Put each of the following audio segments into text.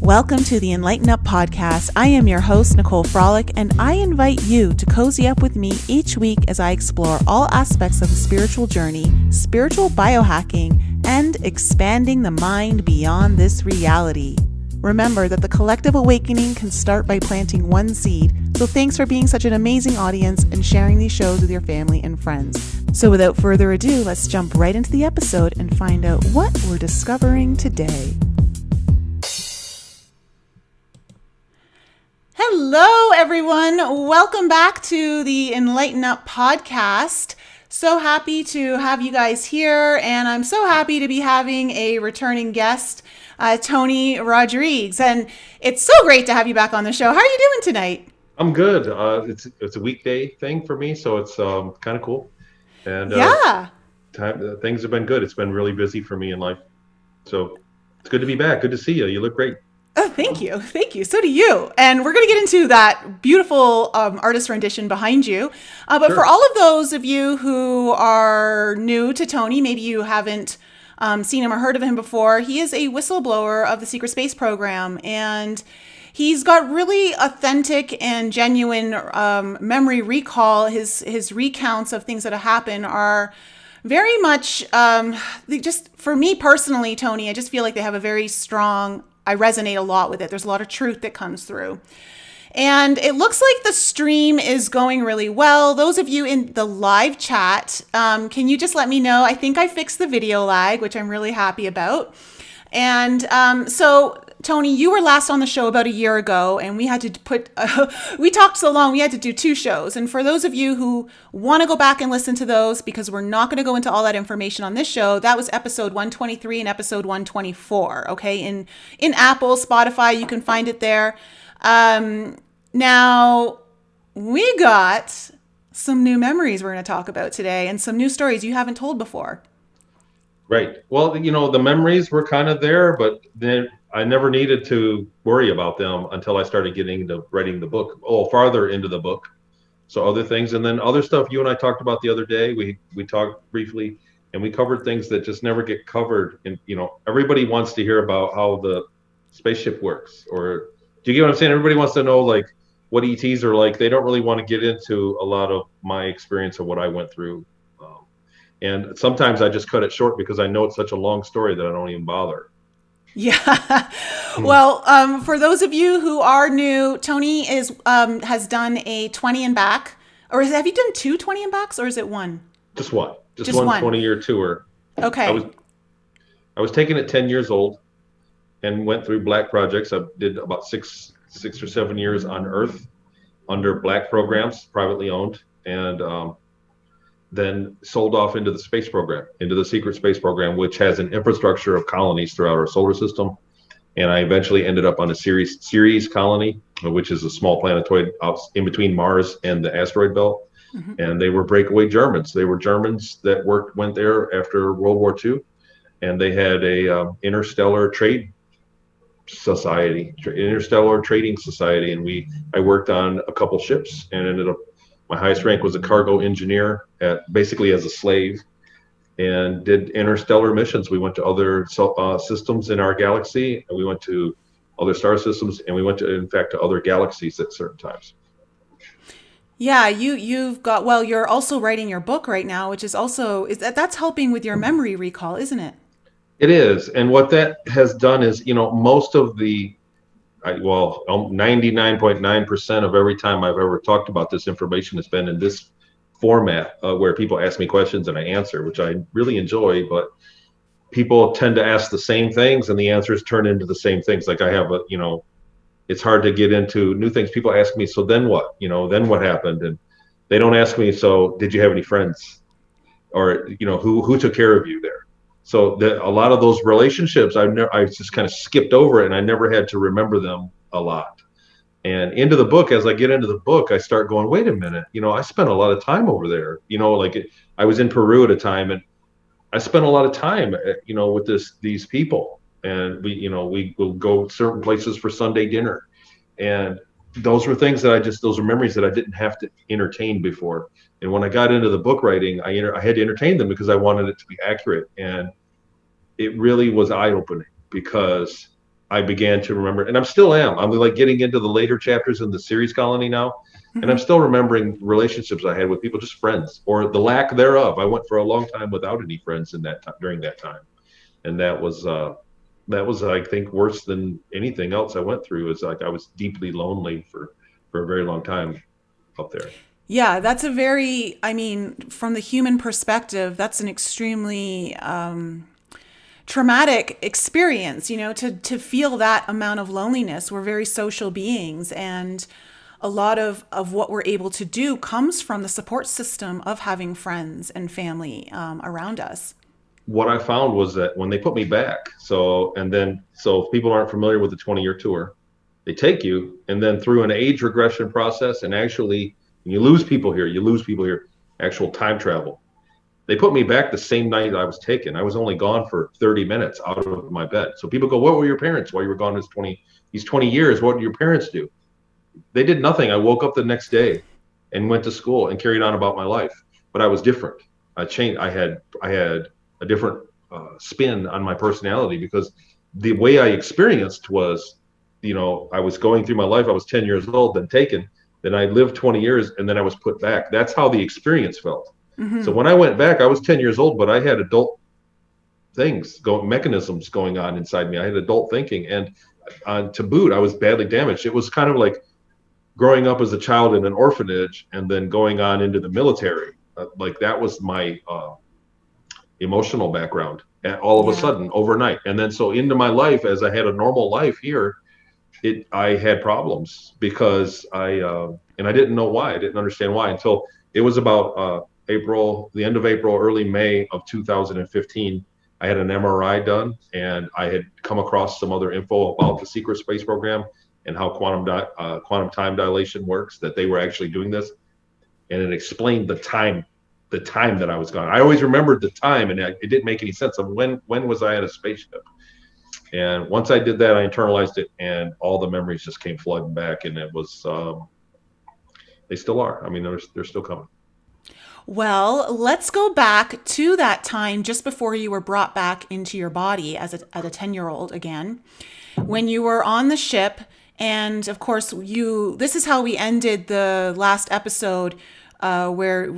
Welcome to the enLIGHTenUP podcast. I am your host, Nicole Frolick, and I invite you to cozy up with me each week as I explore all aspects of the spiritual journey, spiritual biohacking, and expanding the mind beyond this reality. Remember that the collective awakening can start by planting one seed, so thanks for being such an amazing audience and sharing these shows with your family and friends. So without further ado, let's jump right into the episode and find out what we're discovering today. Hello, everyone. Welcome back to the enLIGHTenUP podcast. So happy to have you guys here, and I'm so happy to be having a returning guest, Tony Rodrigues. And it's so great to have you back on the show. How are you doing tonight? I'm good. It's a weekday thing for me, so it's kind of cool. And things have been good. It's been really busy for me in life, so it's good to be back. Good to see you. You look great. Oh, thank you. Thank you. So do you. And we're going to get into that beautiful artist rendition behind you. But Sure. For all of those of you who are new to Tony, maybe you haven't seen him or heard of him before, he is a whistleblower of the Secret Space Program. And he's got really authentic and genuine memory recall. His recounts of things that have happened are very much, just for me personally, Tony, I just feel like they have a very strong, I resonate a lot with it. There's a lot of truth that comes through. And it looks like the stream is going really well. Those of you in the live chat, can you just let me know? I think I fixed the video lag, which I'm really happy about. And so, Tony, you were last on the show about a year ago, and we had to we talked so long, we had to do 2 shows. And for those of you who want to go back and listen to those, because we're not going to go into all that information on this show, that was episode 123 and episode 124, okay? In Apple, Spotify, you can find it there. Now, we got some new memories we're going to talk about today, and some new stories you haven't told before. Right. Well, the memories were kind of there, but then I never needed to worry about them until I started getting to writing the book, farther into the book. So other things, and then other stuff you and I talked about the other day, we talked briefly, and we covered things that just never get covered. And, everybody wants to hear about how the spaceship works, or do you get what I'm saying? Everybody wants to know, like, what ETs are like. They don't really want to get into a lot of my experience of what I went through. And sometimes I just cut it short because I know it's such a long story that I don't even bother. Yeah. Well, for those of you who are new, Tony has done a 20 and back, or have you done 2 20 and backs, or is it one? Just one. Just one 20-year tour. Okay. I was taking it 10 years old and went through black projects. I did about six or 7 years on Earth under black programs, privately owned, and then sold off into the space program, into the secret space program, which has an infrastructure of colonies throughout our solar system. And I eventually ended up on a Ceres colony, which is a small planetoid out in between Mars and the asteroid belt. Mm-hmm. And they were breakaway Germans. They were Germans that went there after World War II. And they had a interstellar trading society. And I worked on a couple ships and ended up, my highest rank was a cargo engineer basically as a slave, and did interstellar missions. We went to other systems in our galaxy, and we went to other star systems, and we went to, in fact, to other galaxies at certain times. Yeah, you've got, well, you're also writing your book right now, which is also, that's helping with your memory recall, isn't it? It is. And what that has done is, most of the 99.9% of every time I've ever talked about this information has been in this format, where people ask me questions and I answer, which I really enjoy, but people tend to ask the same things and the answers turn into the same things. Like I have it's hard to get into new things. People ask me, so then what? Then what happened? And they don't ask me, so did you have any friends? Or, who took care of you there? So a lot of those relationships, I just kind of skipped over it, and I never had to remember them a lot. And as I get into the book, I start going, wait a minute, I spent a lot of time over there. I was in Peru at a time, and I spent a lot of time, with these people. And we will go certain places for Sunday dinner. And those were things those are memories that I didn't have to entertain before. And when I got into the book writing, I had to entertain them because I wanted it to be accurate. And it really was eye-opening because I began to remember, and I'm still am. I'm like getting into the later chapters in the Ceres colony now, and I'm Mhm. still remembering relationships I had with people, just friends, or the lack thereof. I went for a long time without any friends in that time, during that time, and that was I think worse than anything else I went through. Is like I was deeply lonely for a very long time up there. Yeah, that's a very, I mean, from the human perspective, that's an extremely traumatic experience, to feel that amount of loneliness. We're very social beings, and a lot of what we're able to do comes from the support system of having friends and family around us. What I found was that when they put me back, so if people aren't familiar with the 20-year tour, they take you and then through an age regression process, and actually when you lose people here, actual time travel. They put me back the same night I was taken. I was only gone for 30 minutes out of my bed. So people go, "What were your parents while you were gone these 20 years? What did your parents do?" They did nothing. I woke up the next day and went to school and carried on about my life. But I was different. I changed. I had a different spin on my personality because the way I experienced was, I was going through my life. I was 10 years old, then taken. Then I lived 20 years, and then I was put back. That's how the experience felt. So Hmm. when I went back, I was 10 years old, but I had adult mechanisms going on inside me. I had adult thinking, and to boot, I was badly damaged. It was kind of like growing up as a child in an orphanage and then going on into the military. Like that was my emotional background, and all of a Yeah. sudden overnight. And then so into my life, as I had a normal life here, I had problems because and I didn't know why. I didn't understand why until it was about the end of April, early May of 2015. I had an MRI done, and I had come across some other info about the secret space program and how quantum time dilation works. That they were actually doing this, and it explained the time that I was gone. I always remembered the time, and it didn't make any sense of when was I at a spaceship. And once I did that, I internalized it, and all the memories just came flooding back. And it was, they still are. I mean, they're still coming. Well, let's go back to that time just before you were brought back into your body at a 10-year-old again, when you were on the ship. And of course, this is how we ended the last episode, where,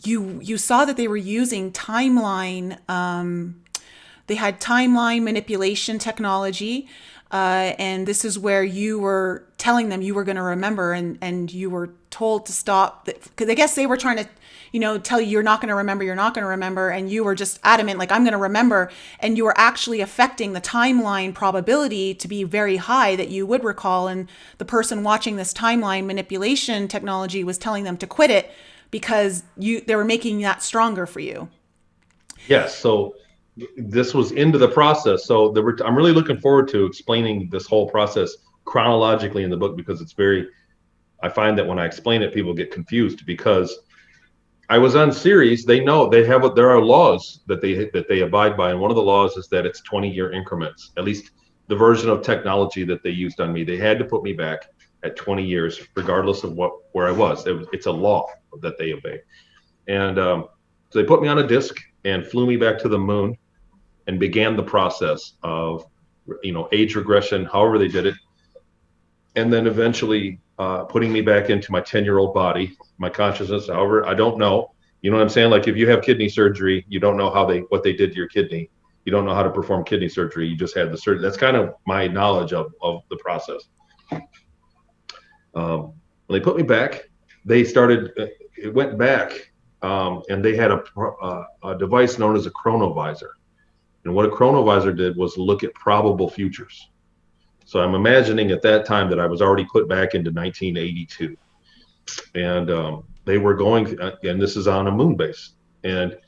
you saw that they were using timeline. They had timeline manipulation technology. And this is where you were telling them you were going to remember, and you were told to stop. Because I guess they were trying to, tell you you're not going to remember, you're not going to remember. And you were just adamant, like, I'm going to remember. And you were actually affecting the timeline probability to be very high that you would recall. And the person watching this timeline manipulation technology was telling them to quit it because they were making that stronger for you. Yes. So this was into the process. So I'm really looking forward to explaining this whole process chronologically in the book, because I find that when I explain it, people get confused because I was on Ceres. They know there are laws that they abide by, and one of the laws is that it's 20-year increments. At least the version of technology that they used on me, they had to put me back at 20 years, regardless of where I was. It's a law that they obey, and so they put me on a disc and flew me back to the moon, and began the process of age regression, however they did it, and then eventually putting me back into my 10-year-old body, my consciousness. However, I don't know. You know what I'm saying? Like if you have kidney surgery, you don't know what they did to your kidney. You don't know how to perform kidney surgery. You just had the surgery. That's kind of my knowledge of the process. When they put me back, they started. It went back, and they had a device known as a chronovisor. And what a chronovisor did was look at probable futures. So I'm imagining at that time that I was already put back into 1982, and they were going, and this is on a moon base, and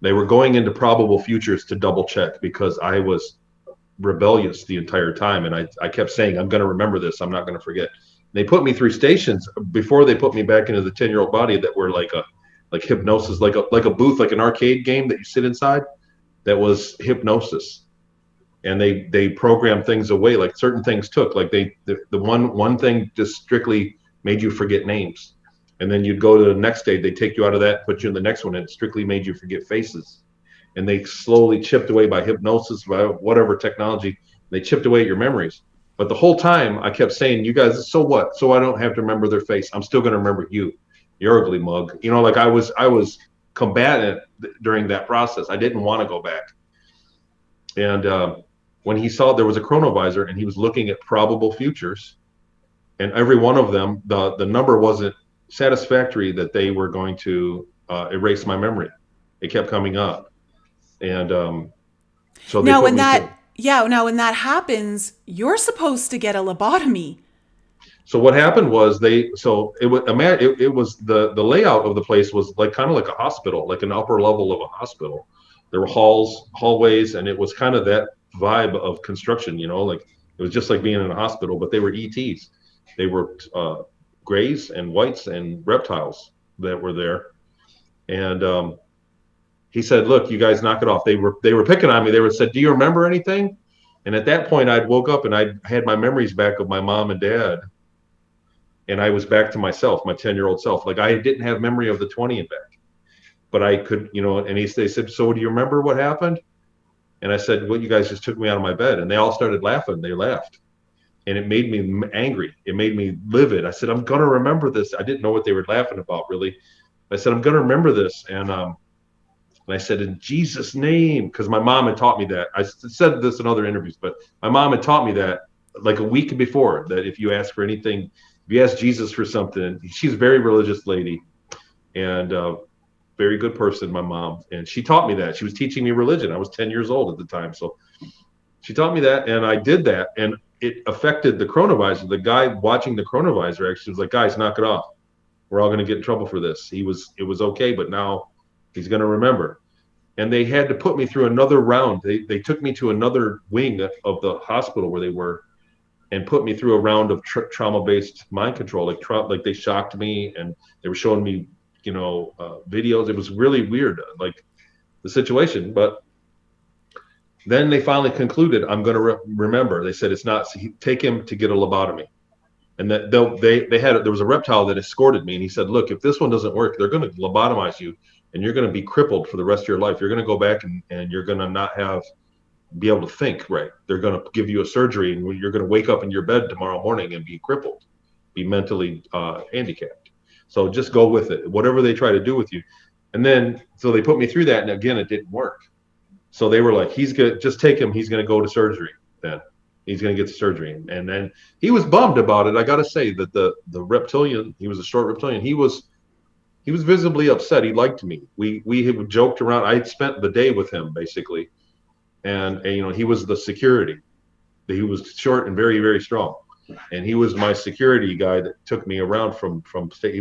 they were going into probable futures to double check because I was rebellious the entire time, and I kept saying, I'm going to remember this, I'm not going to forget. They put me through stations before they put me back into the 10-year-old body that were like hypnosis, like a booth, like an arcade game that you sit inside. That was hypnosis, and they programmed things away. Like certain things took, like the one thing just strictly made you forget names, and then you'd go to the next stage. They take you out of that, put you in the next one, and it strictly made you forget faces. And they slowly chipped away by hypnosis, by whatever technology, They chipped away at your memories. But the whole time I kept saying, you guys, so what? So I don't have to remember their face. I'm still going to remember you, you ugly mug. You know, like I was combatant during that process. I didn't want to go back. And when he saw there was a chronovisor and he was looking at probable futures, and every one of them, the number wasn't satisfactory that they were going to erase my memory. It kept coming up. And so they Now, put when me that, through. yeah, now when that happens, you're supposed to get a lobotomy. So what happened was it was the layout of the place was like kind of like a hospital, like an upper level of a hospital. There were hallways, and it was kind of that vibe of construction, you know, like it was just like being in a hospital, but they were ETs. They were grays and whites and reptiles that were there. And he said, "Look, you guys knock it off." They were picking on me. They were said, "Do you remember anything?" And at that point, I'd woke up and I had my memories back of my mom and dad, and I was back to myself, my 10-year-old self. Like I didn't have memory of the 20 and back, but I could, you know. And they said, "So do you remember what happened?" And I said, "Well, you guys just took me out of my bed," and they all started laughing. They laughed, and it made me angry. It made me livid. I said, "I'm gonna remember this." I didn't know what they were laughing about really. I said, "I'm gonna remember this," and I said, "In Jesus' name," because my mom had taught me that. I said this in other interviews, but my mom had taught me that like a week before, that if you ask for anything, if you ask Jesus for something, she's a very religious lady and very good person, my mom. And she taught me that. She was teaching me religion. I was 10 years old at the time. So she taught me that, and I did that. And it affected the chronovisor. The guy watching the chronovisor actually was like, "Guys, knock it off. We're all going to get in trouble for this." It was okay, but now he's going to remember. And they had to put me through another round. They took me to another wing of the hospital where they were, and put me through a round of trauma-based mind control. Like they shocked me, and they were showing me, you know, videos. It was really weird, like the situation. But then they finally concluded, "I'm going to remember." They said, "It's not. Take him to get a lobotomy." And that there was a reptile that escorted me, and he said, "Look, if this one doesn't work, they're going to lobotomize you, and you're going to be crippled for the rest of your life. You're going to go back and you're going to not be able to think right. They're going to give you a surgery, and you're going to wake up in your bed tomorrow morning and be crippled, be mentally handicapped. So just go with it, whatever they try to do with you." And then so they put me through that, and again it didn't work. So they were like, "He's gonna just take him. He's going to go to surgery then." He's going to get the surgery. And then he was bummed about it. I got to say that the reptilian, he was a short reptilian. He was visibly upset. He liked me. We had joked around. I had spent the day with him basically. And you know, he was the security. He was short and very, very strong. And he was my security guy that took me around from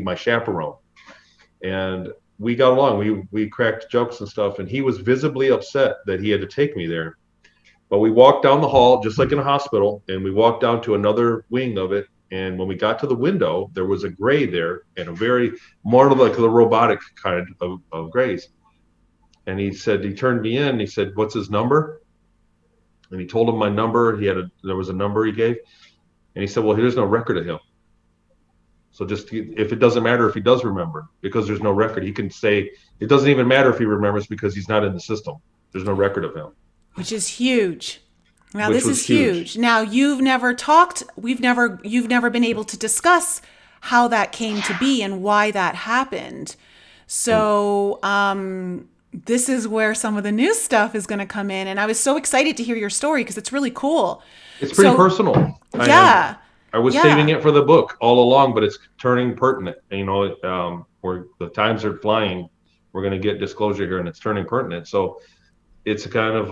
my chaperone. And we got along. We cracked jokes and stuff. And he was visibly upset that he had to take me there. But we walked down the hall, just like in a hospital, and we walked down to another wing of it. And when we got to the window, there was a gray there, and a very more like the robotic kind of grays. And he turned me in, and he said, "What's his number?" And he told him my number. There was a number he gave. And he said, "Well, there's no record of him. So just, if it doesn't matter if he does remember, because there's no record, he can say, it doesn't even matter if he remembers because he's not in the system. There's no record of him." Which is huge. Now, Which this was is huge. Now, you've never been able to discuss how that came to be and why that happened. So, this is where some of the new stuff is going to come in. And I was so excited to hear your story because it's really cool. It's pretty personal. Yeah. I was saving it for the book all along, but it's turning pertinent. You know, where the times are flying, we're going to get disclosure here, and it's turning pertinent. So it's a kind of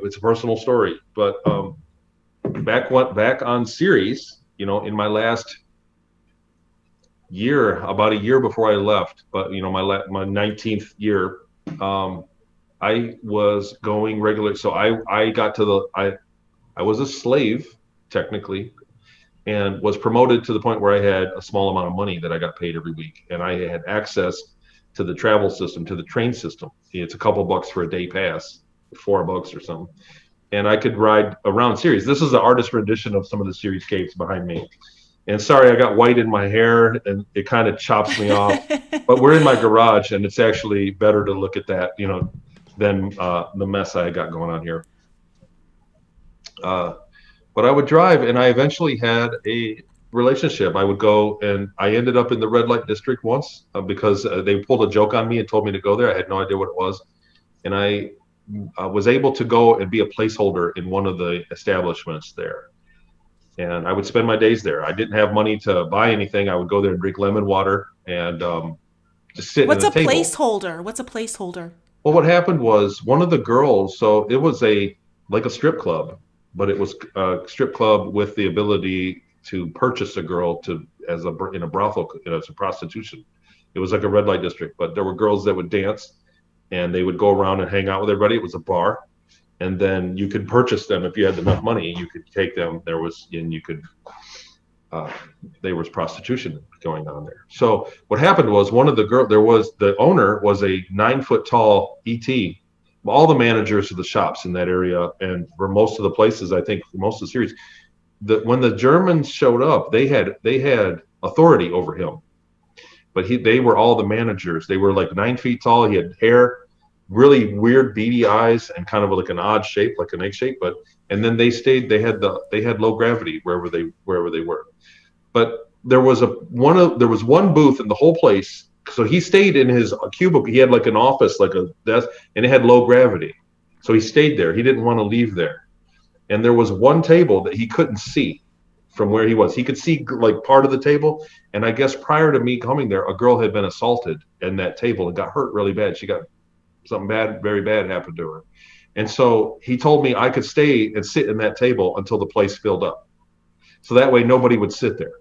it's a personal story. But back on Ceres, you know, in my last year, about a year before I left, but you know, my 19th year, I was going regular. So I got to I was a slave technically, and was promoted to the point where I had a small amount of money that I got paid every week, and I had access to the travel system, to the train system. It's a couple bucks for a day pass, $4 or something, and I could ride around Ceres. This is the artist rendition of some of the Ceres caves behind me. And sorry, I got white in my hair, and it kind of chops me off. But we're in my garage, and it's actually better to look at that, you know, than the mess I got going on here. Uh, but I would drive, and I eventually had a relationship. I would go, and I ended up in the red light district once because they pulled a joke on me and told me to go there. I had no idea what it was, and I was able to go and be a placeholder in one of the establishments there. And I would spend my days there. I didn't have money to buy anything. I would go there and drink lemon water and just sit at What's a a table. placeholder? What's a placeholder? Well, what happened was one of the girls, so it was a like a strip club, but it was a strip club with the ability to purchase a girl to as a in a brothel, as a prostitution. It was like a red light district, but there were girls that would dance and they would go around and hang out with everybody. It was a bar, and then you could purchase them if you had enough money. You could take them. There was and you could uh, there was prostitution going on there. So what happened was one of the girl there was the owner was a 9 foot tall ET. All the managers of the shops in that area, and for most of the places, I think for most of the series, when the Germans showed up, they had authority over him. But they were all the managers. They were like 9 feet tall. He had hair, really weird beady eyes, and kind of like an odd shape, like an egg shape. But and then they stayed. They had low gravity wherever they were. But there was one booth in the whole place. So he stayed in his cubicle. He had like an office, like a desk, and it had low gravity. So he stayed there. He didn't want to leave there. And there was one table that he couldn't see from where he was. He could see like part of the table. And I guess prior to me coming there, a girl had been assaulted in that table and got hurt really bad. She got something bad, very bad happened to her. And so he told me I could stay and sit in that table until the place filled up. So that way nobody would sit there.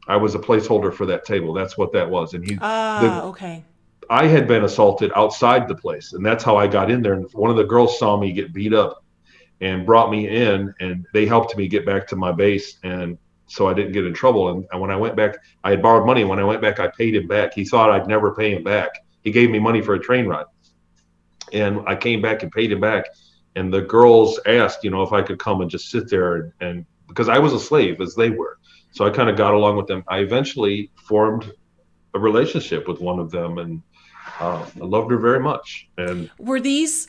I was a placeholder for that table. That's what that was. And Okay. I had been assaulted outside the place, and that's how I got in there. And one of the girls saw me get beat up and brought me in, and they helped me get back to my base, and so I didn't get in trouble. And when I went back, I had borrowed money. When I went back, I paid him back. He thought I'd never pay him back. He gave me money for a train ride, and I came back and paid him back. And the girls asked, if I could come and just sit there, and because I was a slave as they were. So I kind of got along with them. I eventually formed a relationship with one of them, and I loved her very much. And Were these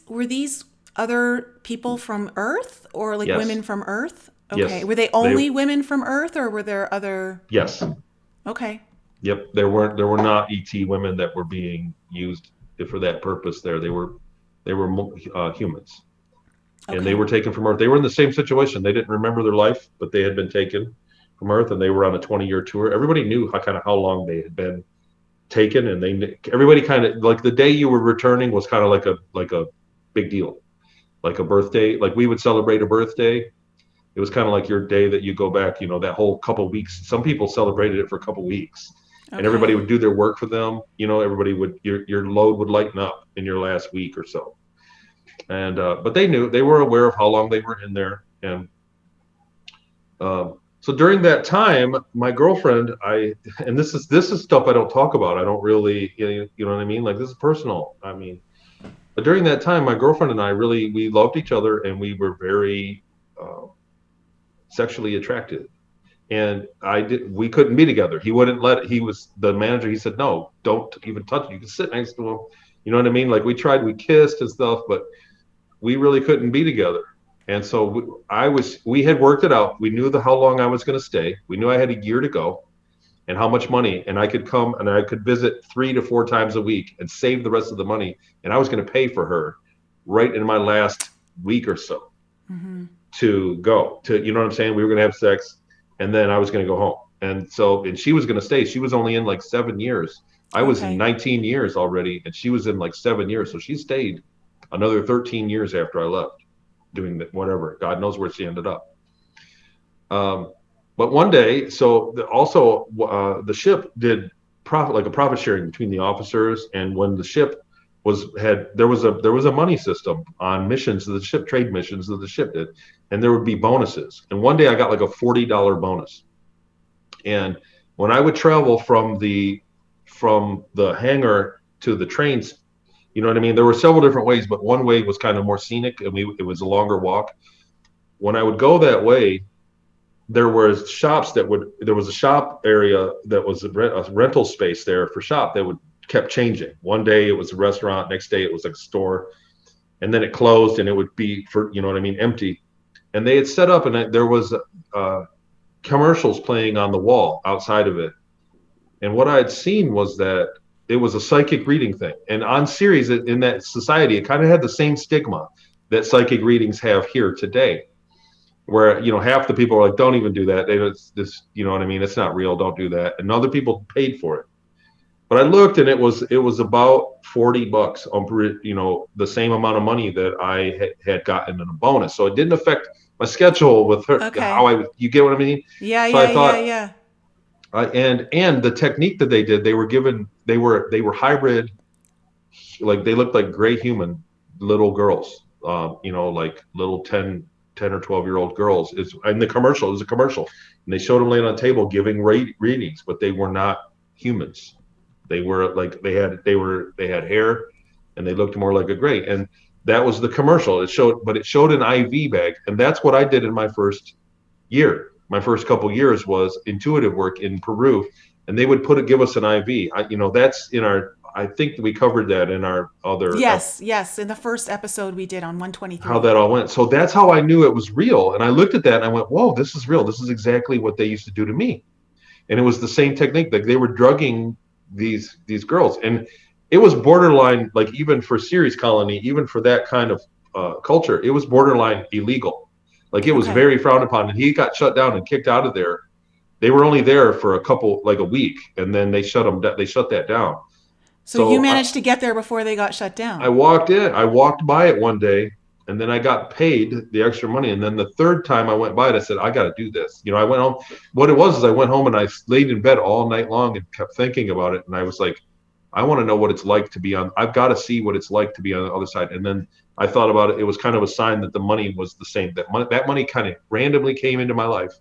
other people from Earth, or like yes, women from Earth? Okay. yes, Were they only women from Earth, or were there other? yes, Okay. yep. There were not ET women that were being used for that purpose. They were humans, and they Okay. were taken from Earth. They were in the same situation. They didn't remember their life, but they had been taken from Earth, and they were on a 20-year tour. Everybody knew how long they had been taken, and everybody kind of like the day you were returning was kind of like a big deal, like a birthday. Like we would celebrate a birthday. It was kind of like your day that you go back. That whole couple weeks. Some people celebrated it for a couple weeks, and everybody Okay. would do their work for them. Everybody would your load would lighten up in your last week or so. And but they were aware of how long they were in there, and so during that time, my girlfriend, and this is stuff I don't talk about. I don't really, you know what I mean? Like this is personal. I mean, but during that time, my girlfriend and I we loved each other, and we were very sexually attracted. And we couldn't be together. He wouldn't let it. He was the manager. He said, no, don't even touch it. You can sit next to him. You know what I mean? Like we kissed and stuff, but we really couldn't be together. And so we had worked it out. We knew how long I was going to stay. We knew I had a year to go and how much money, and I could come and I could visit 3 to 4 times a week and save the rest of the money. And I was going to pay for her right in my last week or so to go to, you know what I'm saying? We were going to have sex, and then I was going to go home. And she was going to stay. She was only in like 7 years. I was in Okay. 19 years already, and she was in like 7 years. So she stayed another 13 years after I left, doing whatever. God knows where she ended up. But one day, the ship did a profit sharing between the officers, and when the ship there was a money system on missions that the ship trade missions that the ship did, and there would be bonuses. And one day I got like a $40 bonus, and when I would travel from the hangar to the trains, you know what I mean? There were several different ways, but one way was kind of more scenic, and it was a longer walk. When I would go that way, there was a shop area that was a rental space there for shop that kept changing. One day it was a restaurant, next day it was like a store, and then it closed and it would be, for you know what I mean, empty. and they had set up, and there was commercials playing on the wall outside of it. And what I had seen was that it was a psychic reading thing. And on Ceres, in that society, it kind of had the same stigma that psychic readings have here today, where, you know, half the people are like, don't even do that. It's this, you know what I mean? It's not real. Don't do that. And other people paid for it. But I looked, and it was about $40 on, you know, the same amount of money that I had gotten in a bonus. So it didn't affect my schedule with her, Okay. you get what I mean? Yeah, So I yeah, yeah, thought, yeah. and the technique that they did, they were hybrid, like they looked like gray human little girls, you know, like little 10 or 12-year-old girls. It's in the commercial. It was a commercial, and they showed them laying on a table giving readings, but they were not humans. They were like they had hair, and they looked more like a gray. And that was the commercial. It showed an IV bag, and that's what I did in my first year. My first couple years was intuitive work in Peru, and they would give us an IV. You know, that's in our. I think we covered that in our other Yes, yes. In the first episode we did on how 123. that all went. So that's how I knew it was real. And I looked at that and I went, "Whoa, this is real. This is exactly what they used to do to me." And it was the same technique. Like they were drugging these girls, and it was borderline, like even for Ceres colony, even for that kind of culture, it was borderline illegal. Like it was Okay. very frowned upon, and he got shut down and kicked out of there. They were only there for like a week, and then they shut them. They shut that down. So you So managed to get there before they got shut I down. walked in. I walked by it one day, and then I got paid the extra money. And then the third time I went by it, I said, I got to do this. You know, I went home. What it was is I went home and I laid in bed all night long and kept thinking about it. And I was like, I want to know what it's like to be on. I've got to see what it's like to be on the other side. And then I thought about it. It was kind of a sign that the money was the same. That money kind of randomly came into my life,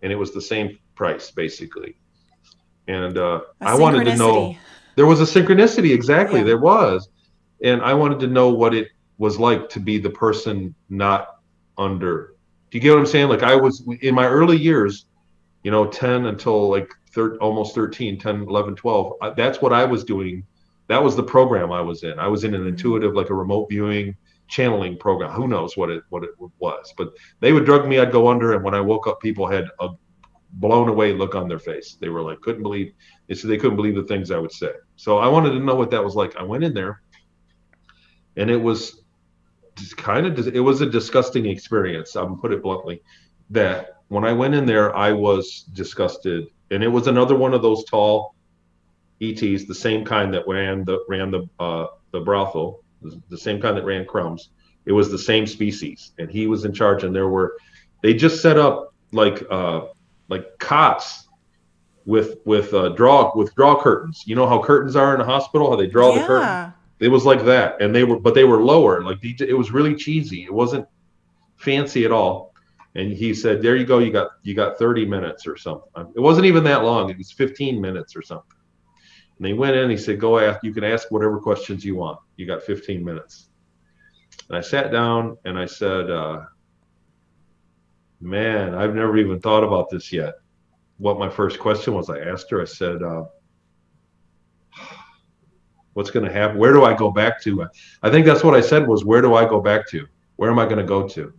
and it was the same price basically. And A I wanted to know. synchronicity. There was a synchronicity, exactly. Yeah. There was, and I wanted to know what it was like to be the person not under. Do you get what I'm saying? Like I was in my early years, you know, 10 until like almost 13, 10, 11, 12. That's what I was doing. That was the program I was in. I was in an intuitive, like a remote viewing channeling program. Who knows what it was? But they would drug me. I'd go under, and when I woke up, people had a blown away look on their face. They were like, they said they couldn't believe the things I would say. So I wanted to know what that was like. I went in there, and it was it was a disgusting experience. I'm put it bluntly, that when I went in there, I was disgusted. And it was another one of those tall ETs, the same kind that ran the brothel, the same kind that ran Crumbs. It was the same species, and he was in charge. And they just set up like cots with draw curtains. You know how curtains are in a hospital, how they draw the curtain. Yeah. It was like that, and they were lower. Like it was really cheesy. It wasn't fancy at all. And he said, "There you go. You got 30 minutes or something." It wasn't even that long. It was 15 minutes or something. And they went in. He said, "Go ask. You can ask whatever questions you want. You got 15 minutes." And I sat down and I said, "Man, I've never even thought about this yet." What my first question was, I asked her. I said, "What's going to happen? Where do I go back to?" I think that's what I said was, "Where do I go back to? Where am I going to go to?"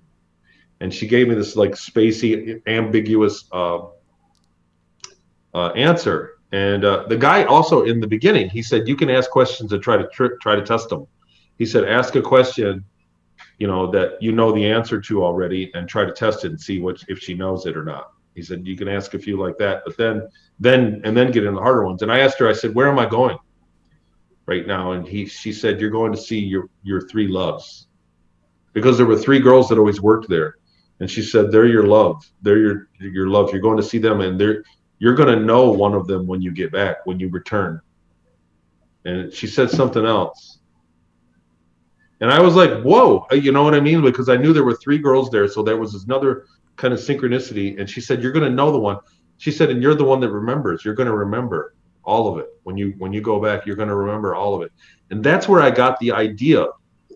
And she gave me this like spacey, ambiguous answer. And the guy also in the beginning, he said, "You can ask questions and try to test them." He said, "Ask a question, you know, that you know the answer to already, and try to test it and see if she knows it or not." He said, "You can ask a few like that, but then get in the harder ones." And I asked her, I said, "Where am I going right now?" And she said, "You're going to see your three loves," because there were three girls that always worked there. And she said, "They're your love. They're your love. You're going to see them, and you're going to know one of them when you get back, when you return." And she said something else. And I was like, whoa, you know what I mean? Because I knew there were three girls there. So there was this another kind of synchronicity. And she said, "You're going to know the one." She said, "And you're the one that remembers. You're going to remember all of it. When you go back, you're going to remember all of it." And that's where I got the idea.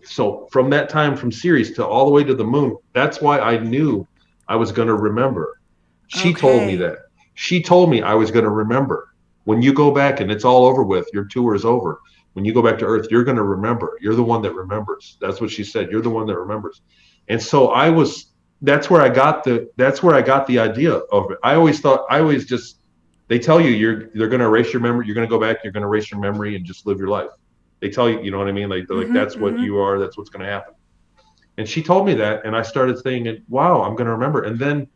So from that time, from Ceres to all the way to the moon, that's why I knew I was going to remember. She told me Okay. that. She told me I was going to remember. When you go back and it's all over with, your tour is over. When you go back to Earth, you're going to remember. You're the one that remembers. That's what she said. You're the one that remembers. And so I was that's where I got the idea of it. They tell you they're going to erase your memory. You're going to go back. You're going to erase your memory and just live your life. They tell you, you know what I mean? Like, they're like, that's what you are. That's what's going to happen. And she told me that, and I started thinking, wow, I'm going to remember. And then,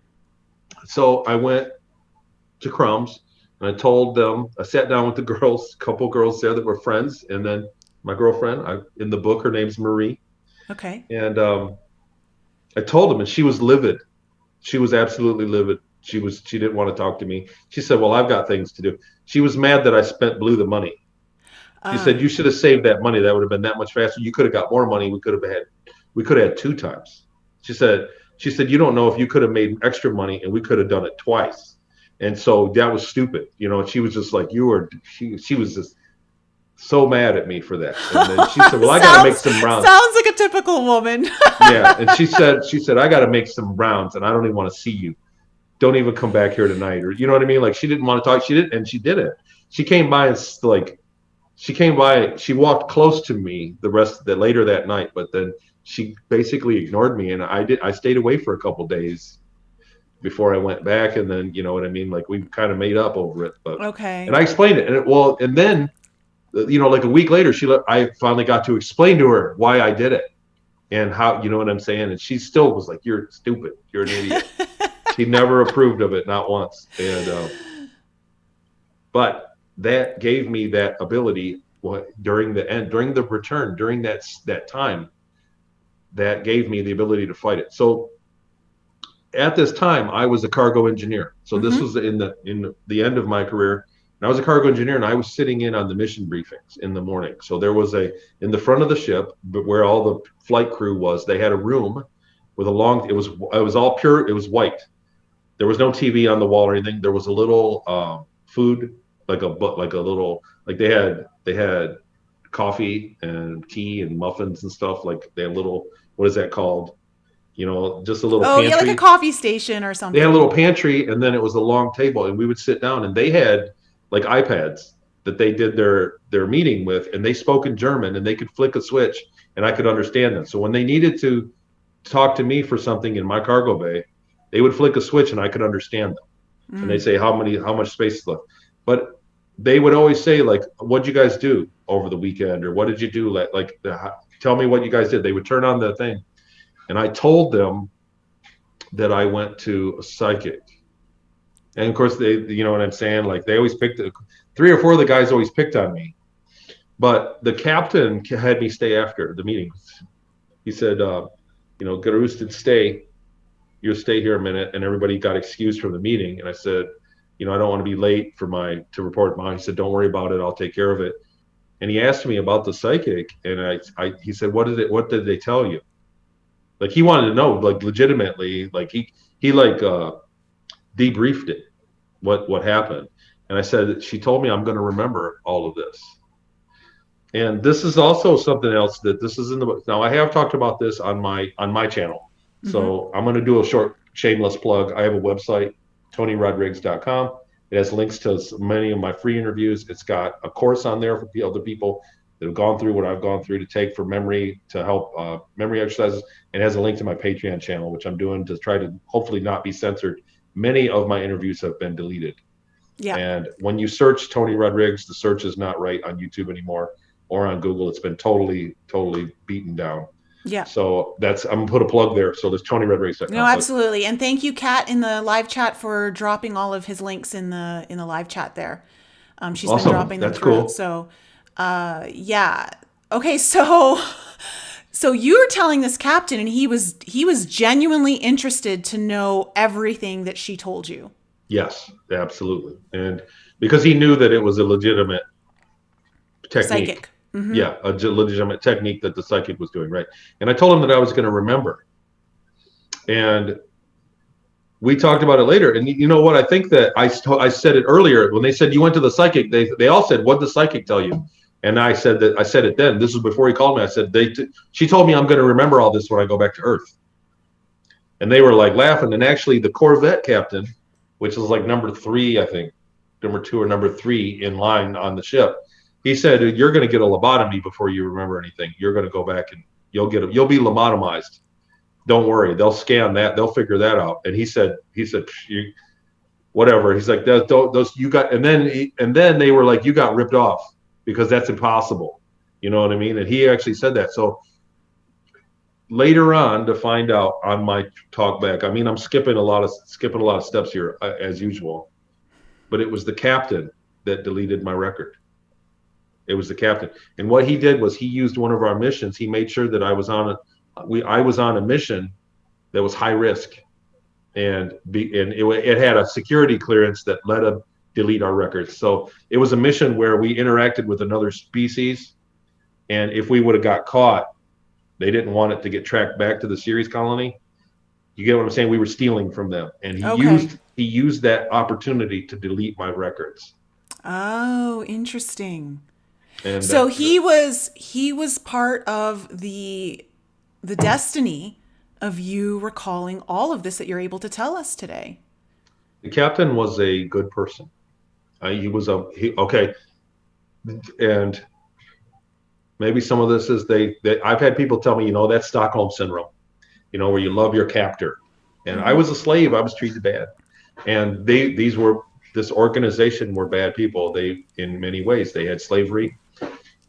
so I went to Crumbs, and I told them, I sat down with the girls, a couple girls there that were friends, and then my girlfriend, in the book, her name's Marie. Okay. And I told them, and she was livid. She was absolutely livid. She didn't want to talk to me. She said, well, I've got things to do. She was mad that I blew the money. She said, you should have saved that money. That would have been that much faster. You could have got more money. We could have had 2 times. She said, you don't know if you could have made extra money, and we could have done it twice. And so that was stupid, you know. And she was just like, she was just so mad at me for that. And then she said, well, I got to make some rounds. Sounds like a typical woman. Yeah. And she said, I got to make some rounds, and I don't even want to see you. Don't even come back here tonight. Or, you know what I mean? Like, she didn't want to talk. She didn't. And she did it. She came by and she walked close to me later that night, but then she basically ignored me. And I stayed away for a couple days before I went back. And then, you know what I mean? Like, we kind of made up over it. But, okay. And I explained it. And then, you know, like a week later, I finally got to explain to her why I did it and how, you know what I'm saying? And she still was like, you're stupid. You're an idiot. She never approved of it, not once. And, but that gave me that ability during the return, during that time, that gave me the ability to fight it. So at this time, I was a cargo engineer. So this was in the end of my career. And I was a cargo engineer, and I was sitting in on the mission briefings in the morning. So there was in the front of the ship, but where all the flight crew was, they had a room with it was all pure, it was white. There was no TV on the wall or anything. There was a little food, like they had coffee and tea and muffins and stuff. Like, they had little, what is that called? You know, just a little pantry. Yeah, like a coffee station or something. They had a little pantry, and then it was a long table, and we would sit down, and they had like iPads that they did their meeting with, and they spoke in German, and they could flick a switch, and I could understand them. So when they needed to talk to me for something in my cargo bay, they would flick a switch, and I could understand them. And they'd say, how much space is left? But they would always say, like, what'd you guys do over the weekend? Or what did you do? Tell me what you guys did. They would turn on the thing. And I told them that I went to a psychic. And of course, they, you know what I'm saying? Like, they always 3 or 4 of the guys always picked on me. But the captain had me stay after the meeting. He said, you know, Gerusted, stay. You'll stay here a minute. And everybody got excused from the meeting. And I said, you know, I don't want to be late to report mine. He said, don't worry about it. I'll take care of it. And he asked me about the psychic. And he said, what did they tell you? Like, he wanted to know, like, legitimately, like, he debriefed it, what happened. And I said, she told me I'm going to remember all of this. And this is also something else that this is in the book. Now, I have talked about this on my channel. So I'm going to do a short shameless plug. I have a website, TonyRodrigues.com. It has links to many of my free interviews. It's got a course on there for the other people that have gone through what I've gone through to take for memory, to help memory exercises. It has a link to my Patreon channel, which I'm doing to try to hopefully not be censored. Many of my interviews have been deleted. Yeah. And when you search Tony Rodrigues, the search is not right on YouTube anymore or on Google. It's been totally beaten down. Yeah. So I'm gonna put a plug there. So there's Tony Rodrigues. No, absolutely. And thank you, Kat, in the live chat for dropping all of his links in the live chat there. She's awesome. Been dropping them. That's cool. So yeah. Okay, so you were telling this captain, and he was genuinely interested to know everything that she told you. Yes, absolutely. And because he knew that it was a legitimate technique. Psychic. Mm-hmm. Yeah, a legitimate technique that the psychic was doing, right? And I told him that I was going to remember. And we talked about it later. And you know what? I think that I said it earlier when they said you went to the psychic. They all said, "What did the psychic tell you?" And I said it then. This was before he called me. I said she told me I'm going to remember all this when I go back to Earth. And they were like laughing. And actually, the Corvette captain, which is like number 3, I think, number 2 or number 3 in line on the ship. He said, you're going to get a lobotomy before you remember anything. You're going to go back and you'll be lobotomized. don't worry, they'll scan that, they'll figure that out. And he said, you, whatever. He's like, those you got, and then they were like, you got ripped off because that's impossible. You know what I mean? And he actually said that. So later on, to find out on my talk back, I mean, I'm skipping a lot of steps here as usual, but it was the captain that deleted my record. It was the captain, and what he did was he used one of our missions. He made sure that I was on a mission that was high risk, and it had a security clearance that let him delete our records. So it was a mission where we interacted with another species, and if we would have got caught, they didn't want it to get tracked back to the Ceres colony. You get what I'm saying? We were stealing from them, and he used that opportunity to delete my records. Oh, interesting. And so he was part of the destiny of you recalling all of this that you're able to tell us today. The captain was a good person. Okay, and maybe some of this is I've had people tell me, that's Stockholm syndrome, where you love your captor. And I was a slave. I was treated bad. And this organization were bad people. They, in many ways, they had slavery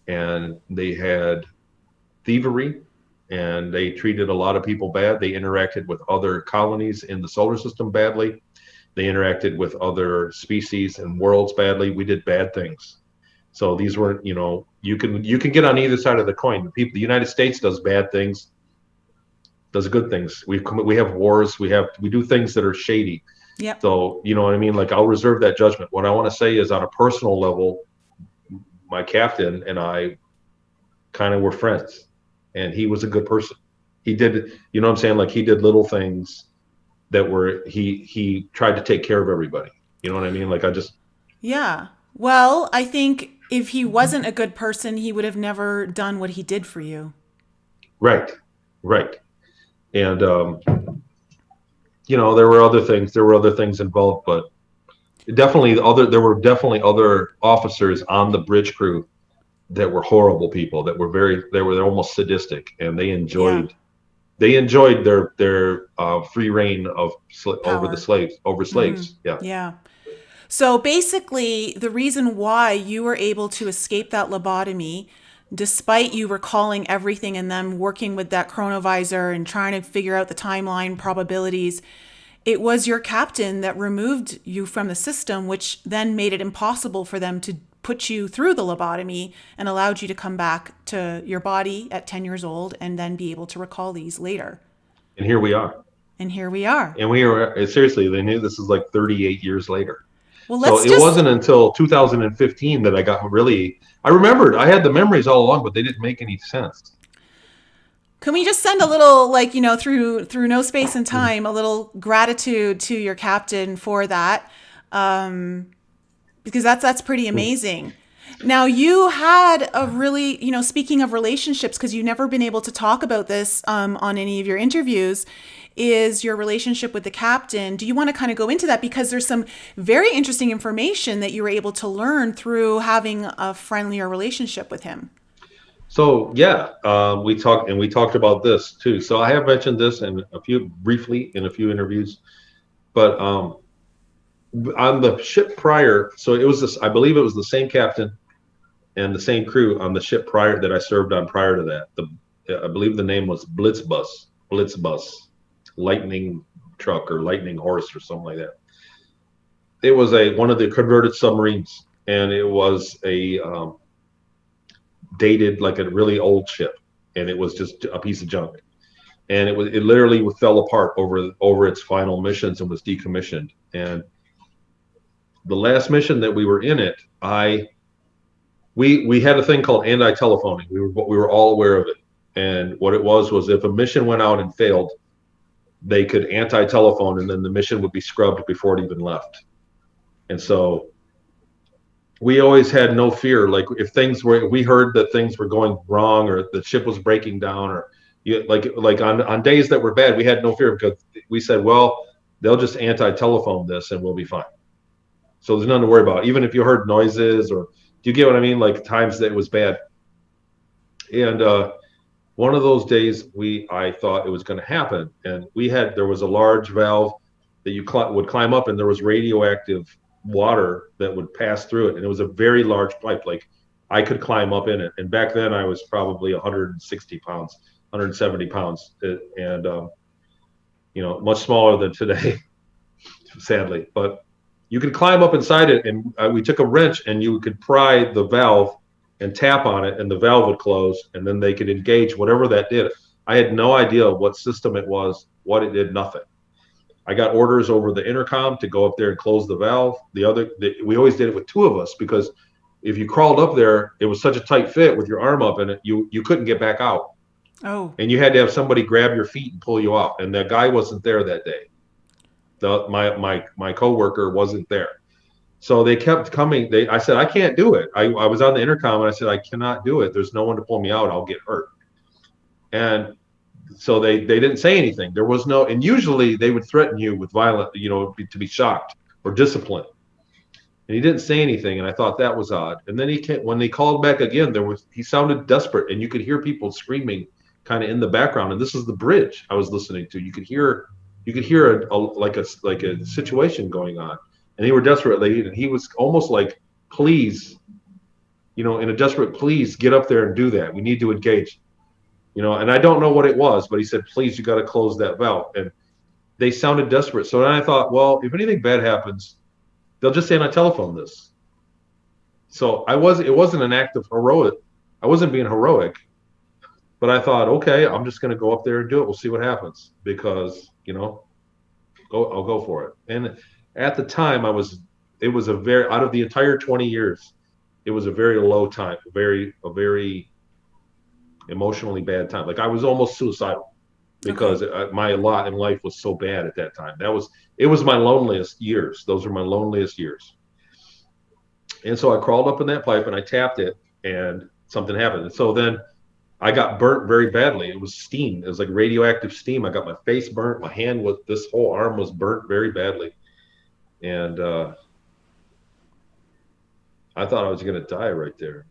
and they had thievery, and they treated a lot of people bad. They interacted with other colonies in the solar system badly. They interacted with other species and worlds badly. We did bad things. So these were, you can get on either side of the coin. The United States does bad things, does good things. We have wars. We do things that are shady. Yeah. So you know what I mean. Like, I'll reserve that judgment. What I want to say is, on a personal level, my captain and I kind of were friends, and he was a good person. He did, you know what I'm saying? Like, he did little things that were he tried to take care of everybody. You know what I mean? Like, yeah. Well, I think if he wasn't a good person, he would have never done what he did for you. Right. And, there were other things involved, but there were definitely other officers on the bridge crew that were horrible people, that were they were almost sadistic, and they enjoyed their free reign over slaves. Mm-hmm. Yeah. So basically, the reason why you were able to escape that lobotomy, despite you recalling everything and them working with that chronovisor and trying to figure out the timeline probabilities, it was your captain that removed you from the system, which then made it impossible for them to put you through the lobotomy and allowed you to come back to your body at 10 years old and then be able to recall these later. And here we are. And we were, seriously, they knew this is like 38 years later. Well, it wasn't until 2015 that I remembered. I had the memories all along, but they didn't make any sense. Can we just send a little, through no space and time, a little gratitude to your captain for that? Because that's pretty amazing. Now, you had a really, speaking of relationships, because you've never been able to talk about this on any of your interviews, is your relationship with the captain. Do you want to kind of go into that? Because there's some very interesting information that you were able to learn through having a friendlier relationship with him. So yeah, we talked about this too. So I have mentioned this briefly in a few interviews, but on the ship prior, so it was I believe it was the same captain and the same crew on the ship prior that I served on prior to that. I believe the name was Blitzbus, lightning truck or lightning horse or something like that. It was one of the converted submarines, and it was a dated, like a really old ship, and it was just a piece of junk, and it literally fell apart over its final missions and was decommissioned. And the last mission that we were in it, we had a thing called anti-telephoning. We were all aware of it, and what it was if a mission went out and failed, they could anti-telephone, and then the mission would be scrubbed before it even left. And so we always had no fear. Like, if we heard that things were going wrong, or the ship was breaking down, or like on days that were bad, we had no fear, because we said, well, they'll just anti-telephone this and we'll be fine. So there's nothing to worry about. Even if you heard noises, or do you get what I mean? Like, times that it was bad. And one of those days I thought it was going to happen, and there was a large valve that you would climb up, and there was radioactive water that would pass through it, and it was a very large pipe. Like I could climb up in it, and back then I was probably 160 pounds, 170 pounds, and much smaller than today, sadly. But you could climb up inside it, and we took a wrench, and you could pry the valve and tap on it, and the valve would close, and then they could engage whatever that did. I had no idea what system it was, what it did, nothing. I got orders over the intercom to go up there and close the valve. We always did it with two of us, because if you crawled up there, it was such a tight fit with your arm up in it, you couldn't get back out. Oh. And you had to have somebody grab your feet and pull you out. And that guy wasn't there that day. My coworker wasn't there. So they kept coming. I said, I can't do it. I was on the intercom, and I said, I cannot do it. There's no one to pull me out. I'll get hurt. And so they didn't say anything. There was no, and usually they would threaten you with violent, to be shocked or disciplined. And he didn't say anything, and I thought that was odd. And then when they called back again, he sounded desperate, and you could hear people screaming kind of in the background. And this is the bridge I was listening to. You could hear like a situation going on, and they were desperately, and he was almost like, please, in a desperate, please get up there and do that. We need to engage, and I don't know what it was, but he said, please, you got to close that valve. And they sounded desperate. So then I thought, well, if anything bad happens, they'll just say on a telephone this. So it wasn't an act of heroic. I wasn't being heroic, but I thought, okay, I'm just going to go up there and do it. We'll see what happens, because, I'll go for it. And at the time it was out of the entire 20 years, it was a very low time, a very emotionally bad time. Like I was almost suicidal, because my lot in life was so bad at that time. It was my loneliest years. Those were my loneliest years. And so I crawled up in that pipe and I tapped it, and something happened. And so then I got burnt very badly. It was steam. It was like radioactive steam. I got my face burnt. This whole arm was burnt very badly. And I thought I was going to die right there.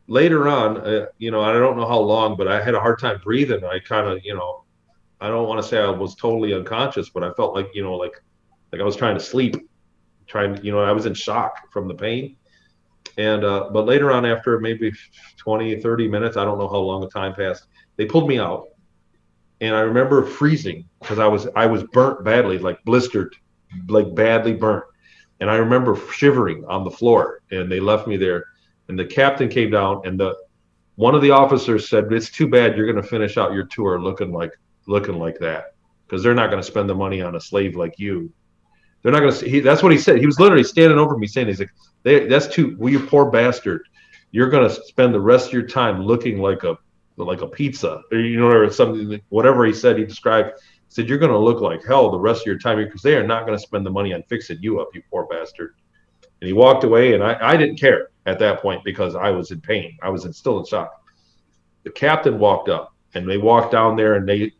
Later on, I don't know how long, but I had a hard time breathing. I kind of, I don't want to say I was totally unconscious, but I felt like, like I was trying to sleep, I was in shock from the pain. And, but later on, after maybe 20, 30 minutes, I don't know how long the time passed, they pulled me out. And I remember freezing, because I was burnt badly, like blistered, like badly burnt. And I remember shivering on the floor, and they left me there. And the captain came down, and one of the officers said, "It's too bad you're going to finish out your tour looking like that, because they're not going to spend the money on a slave like you. They're not going to." That's what he said. He was literally standing over me saying, "He's like, that's too. Well, you poor bastard. You're going to spend the rest of your time looking like a pizza, or something. Whatever he said, he described. He said, you're going to look like hell the rest of your time, because they are not going to spend the money on fixing you up, you poor bastard." And he walked away, and I didn't care at that point, because I was in pain. I was still in shock. The captain walked up, and they walked down there, and they,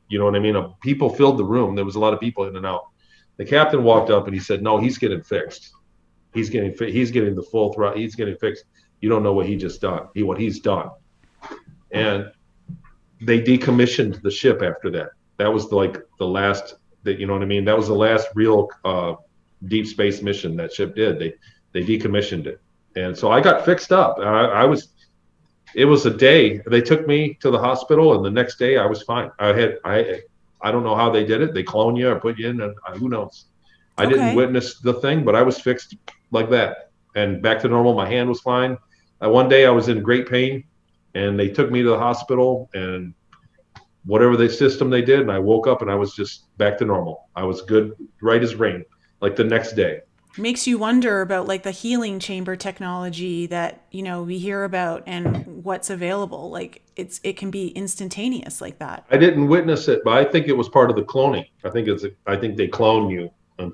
people filled the room. There was a lot of people in and out. The captain walked up, and he said, "No, he's getting fixed. He's getting the full throttle. He's getting fixed. You don't know what he's done." And they decommissioned the ship after that. That was like the last, that was the last real deep space mission that ship did. They decommissioned it. And so I got fixed up. It was a day. They took me to the hospital, and the next day I was fine. I don't know how they did it. They clone you or put you in, and who knows? I didn't witness the thing, but I was fixed like that, and back to normal. My hand was fine. One day I was in great pain, and they took me to the hospital, and whatever the system they did, and I woke up and I was just back to normal. I was good, right as rain, like the next day. Makes you wonder about like the healing chamber technology that, we hear about and what's available. Like it can be instantaneous like that. I didn't witness it, but I think it was part of the cloning. I think they clone you. And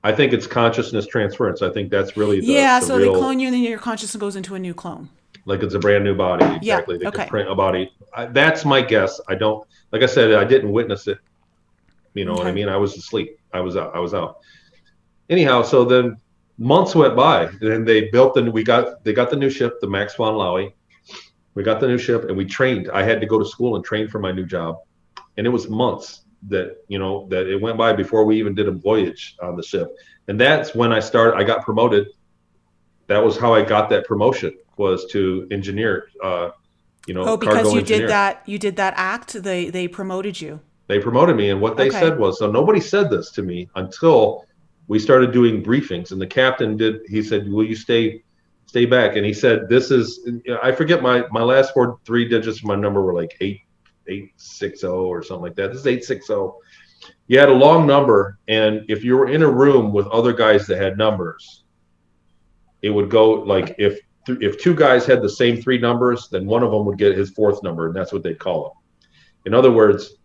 I think it's consciousness transference. I think that's really so they clone you, and then your consciousness goes into a new clone. Like it's a brand new body. Exactly. Yeah. They can print a body. That's my guess. I don't, like I said, I didn't witness it. You know what I mean? I was asleep. I was out. Anyhow, so then months went by, and they got the new ship, the Max von Laue, We got the new ship and we trained. I had to go to school and train for my new job. And it was months that, that it went by before we even did a voyage on the ship. And that's when I got promoted. That was how I got that promotion, was to engineer, Oh, because cargo engineer. you did that act, they promoted you. They promoted me. And what they Okay. said was, so nobody said this to me until we started doing briefings. And the captain he said, will you stay back? And he said, this is, I forget my last three digits of my number were like 860 or something like that. This is 860. You had a long number. And if you were in a room with other guys that had numbers, it would go like if two guys had the same three numbers, then one of them would get his fourth number, and that's what they'd call him. In other words,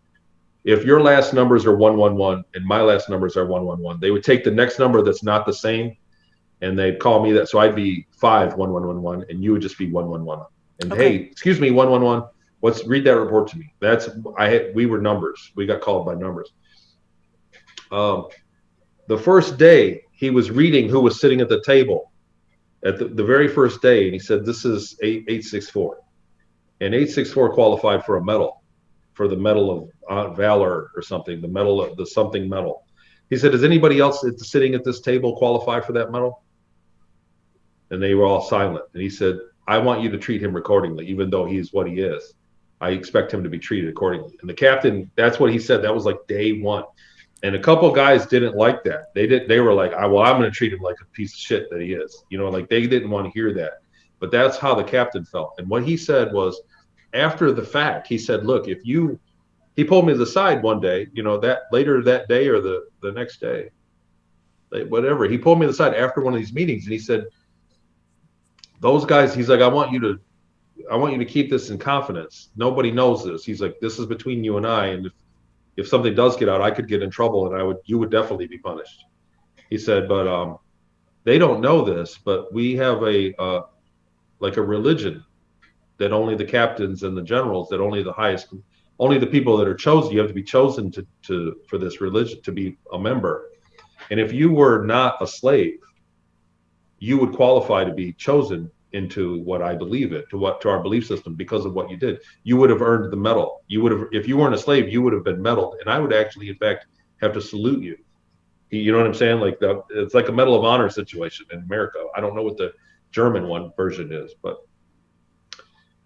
if your last numbers are 111 and my last numbers are 111, they would take the next number that's not the same, and they'd call me that. So I'd be 51111, and you would just be 111. And Okay. hey, excuse me, 111. Read that report to me. We were numbers. We got called by numbers. The first day he was reading who was sitting at the table. At the very first day, and he said, this is 864. And 864 qualified for a medal, for the Medal of Valor or something, the medal of the something medal. He said, does anybody else sitting at this table qualify for that medal? And they were all silent. And he said, I want you to treat him accordingly, even though he's what he is. I expect him to be treated accordingly. And the captain, that's what he said. That was like day one. And a couple of guys didn't like that. They were like, well, I'm going to treat him like a piece of shit that he is. Like they didn't want to hear that. But that's how the captain felt. And what he said was, after the fact, he said, look, he pulled me to the side one day, that later that day or the next day, whatever. He pulled me to the side after one of these meetings, and he said, those guys, he's like, I want you to keep this in confidence. Nobody knows this. He's like, this is between you and I. And if something does get out, I could get in trouble, and you would definitely be punished. He said, but they don't know this, but we have a religion that only the captains and the generals, that only the people that are chosen, you have to be chosen for this religion to be a member. And if you were not a slave, you would qualify to be chosen into what I believe to our belief system because of what you did. You would have earned the medal. If you weren't a slave, you would have been medaled, and I would actually, in fact, have to salute you. You know what I'm saying? Like it's like a Medal of Honor situation in America. I don't know what the German version is,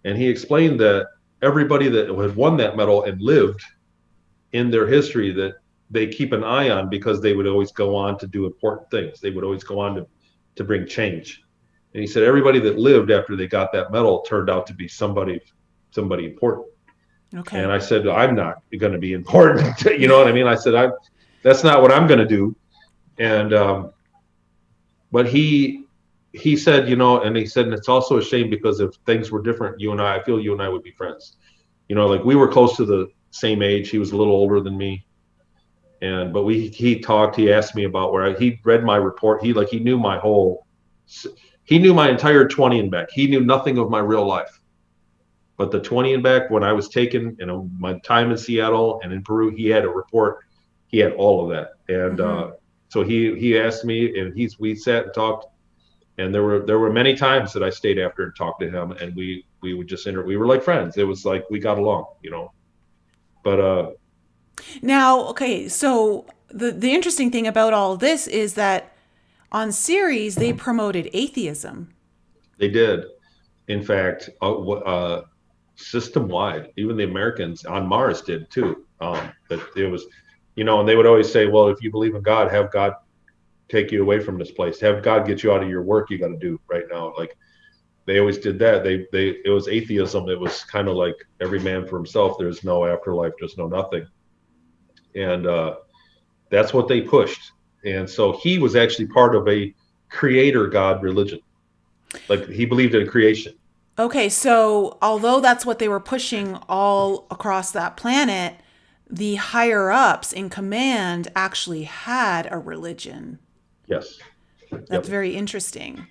and he explained that everybody that had won that medal and lived in their history, that they keep an eye on, because they would always go on to do important things. They would always go on to bring change. And he said everybody that lived after they got that medal turned out to be somebody important. Okay. And I said, I'm not going to be important. You know what I mean? I said, that's not what I'm going to do. And but he said, and he said, and it's also a shame, because if things were different, I feel you and I would be friends. Like we were close to the same age. He was a little older than me. But he talked, he asked me about he read my report. He knew he knew my entire 20 and back. He knew nothing of my real life. But the 20 and back, when I was taken, my time in Seattle and in Peru, he had a report. He had all of that. And so he asked me, and we sat and talked. And there were many times that I stayed after and talked to him, and we would just we were like friends. It was like we got along, But now, okay, so the interesting thing about all of this is that on Ceres they promoted atheism. they did, in fact, system wide. Even the Americans on Mars did too. But it was, and they would always say, well, if you believe in God, have God take you away from this place. Have God get you out of your work you got to do right now. Like they always did that. It was atheism. It was kind of like every man for himself. There's no afterlife. There's no nothing. And that's what they pushed. And so he was actually part of a creator God religion. Like he believed in creation. Okay, so although that's what they were pushing all across that planet, the higher ups in command actually had a religion. Yes. That's very interesting.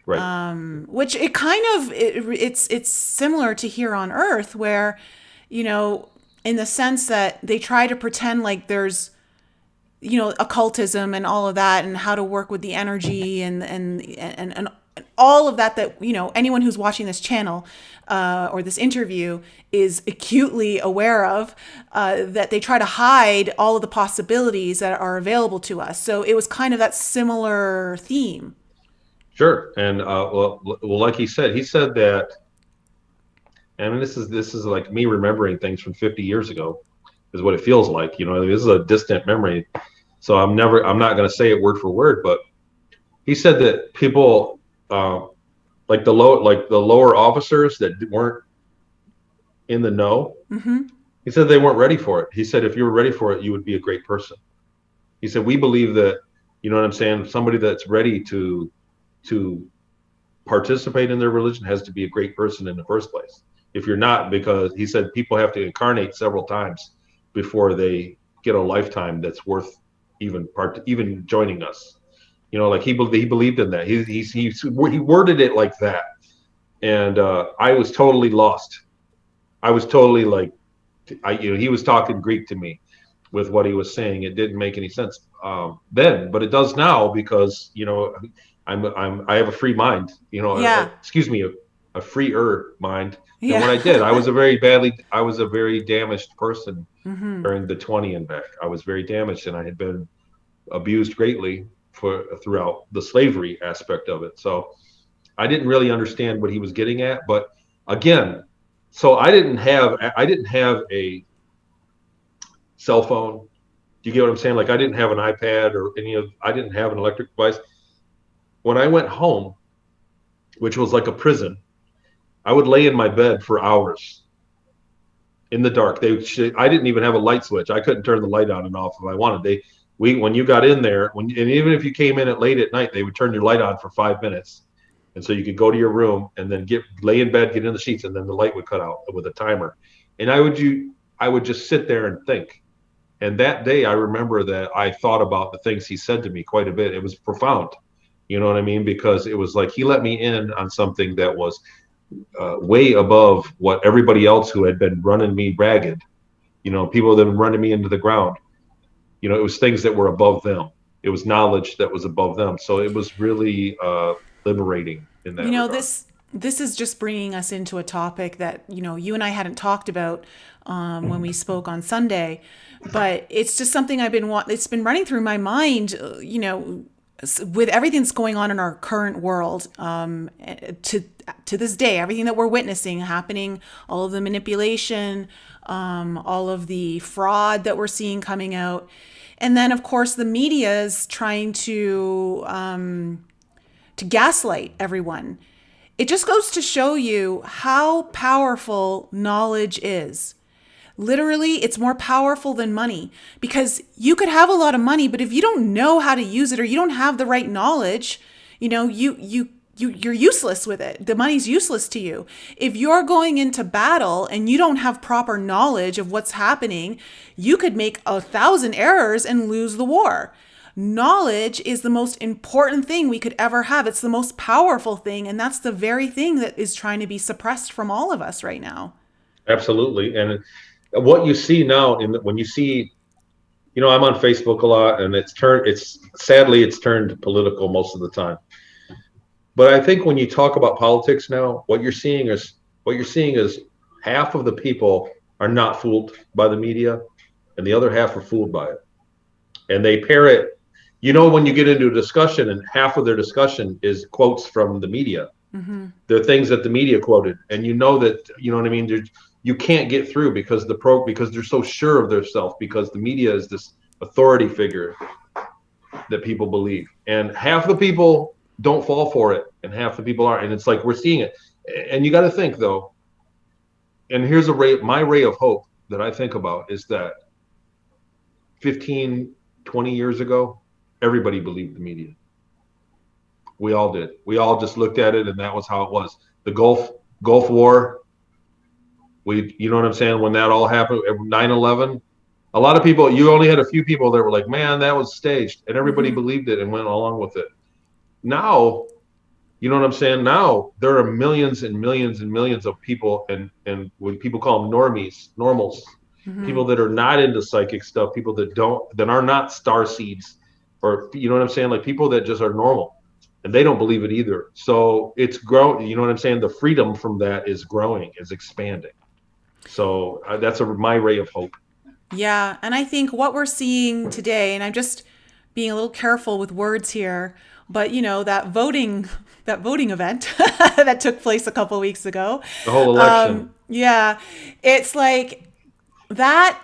Right. Which it kind of it's similar to here on Earth, where, in the sense that they try to pretend like there's, occultism and all of that, and how to work with the energy and all of that, anyone who's watching this channel or this interview is acutely aware of, that they try to hide all of the possibilities that are available to us. So it was kind of that similar theme. Sure. And like he said that, and this is like me remembering things from 50 years ago, is what it feels like. This is a distant memory, so I'm not going to say it word for word, but he said that people, like the lower officers that weren't in the know, he said they weren't ready for it. He said if you were ready for it, you would be a great person. He said we believe that, you know what I'm saying, somebody that's ready to participate in their religion has to be a great person in the first place. If you're not, because he said people have to incarnate several times before they get a lifetime that's worth even joining us. Like he believed in that. He worded it like that, and I was totally lost. I was totally like, he was talking Greek to me with what he was saying. It didn't make any sense then, but it does now, because I have a free mind. Yeah. Excuse me, a freer mind. Yeah. And what I did, I was a very damaged person during the 20 and back. I was very damaged, and I had been abused greatly throughout the slavery aspect of it. So I didn't really understand what he was getting at. But again, so I didn't have a cell phone. Do you get what I'm saying? Like I didn't have an iPad or I didn't have an electric device. When I went home, which was like a prison, I would lay in my bed for hours in the dark. I didn't even have a light switch. I couldn't turn the light on and off if I wanted. When you got in there, and even if you came in late at night, they would turn your light on for 5 minutes, and so you could go to your room and then lay in bed, get in the sheets, and then the light would cut out with a timer. And I would just sit there and think. And that day, I remember that I thought about the things he said to me quite a bit. It was profound, you know what I mean? Because it was like he let me in on something that was way above what everybody else who had been running me ragged, people that had been running me into the ground. It was things that were above them. It was knowledge that was above them. So it was really liberating in that regard. This is just bringing us into a topic that, you and I hadn't talked about when we spoke on Sunday, but it's just something it's been running through my mind, with everything that's going on in our current world, to this day, everything that we're witnessing happening, all of the manipulation, all of the fraud that we're seeing coming out. And then, of course, the media is trying to gaslight everyone. It just goes to show you how powerful knowledge is. Literally, it's more powerful than money, because you could have a lot of money, but if you don't know how to use it or you don't have the right knowledge, you're useless with it. The money's useless to you. If you're going into battle and you don't have proper knowledge of what's happening, you could make 1,000 errors and lose the war. Knowledge is the most important thing we could ever have. It's the most powerful thing, and that's the very thing that is trying to be suppressed from all of us right now. Absolutely. And what you see now, when you see, I'm on Facebook a lot, and sadly it's turned political most of the time. But I think when you talk about politics now, what you're seeing is half of the people are not fooled by the media, and the other half are fooled by it. And they parrot, when you get into a discussion and half of their discussion is quotes from the media. Mm-hmm. They're things that the media quoted, and that, what I mean? You can't get through because they're so sure of themselves, because the media is this authority figure that people believe, and half the people don't fall for it and half the people are, and it's like we're seeing it. And you got to think though, and here's my ray of hope that I think about is that 15, 20 years ago, everybody believed the media. We all did. We all just looked at it, and that was how it was. The Gulf War, you know what I'm saying? When that all happened, 9/11, a lot of people, you only had a few people that were like, man, that was staged, and everybody believed it and went along with it. Now, you know what I'm saying? Now there are millions and millions and millions of people, and when people call them normals, people that are not into psychic stuff, people that are not star seeds, or you know what I'm saying? Like people that just are normal. and they don't believe it either. So it's growing. You know what I'm saying? The freedom from that is growing, is expanding. So that's my ray of hope. Yeah, and I think what we're seeing today, and I'm just being a little careful with words here, but that voting event that took place a couple weeks ago. The whole election. Yeah, it's like that.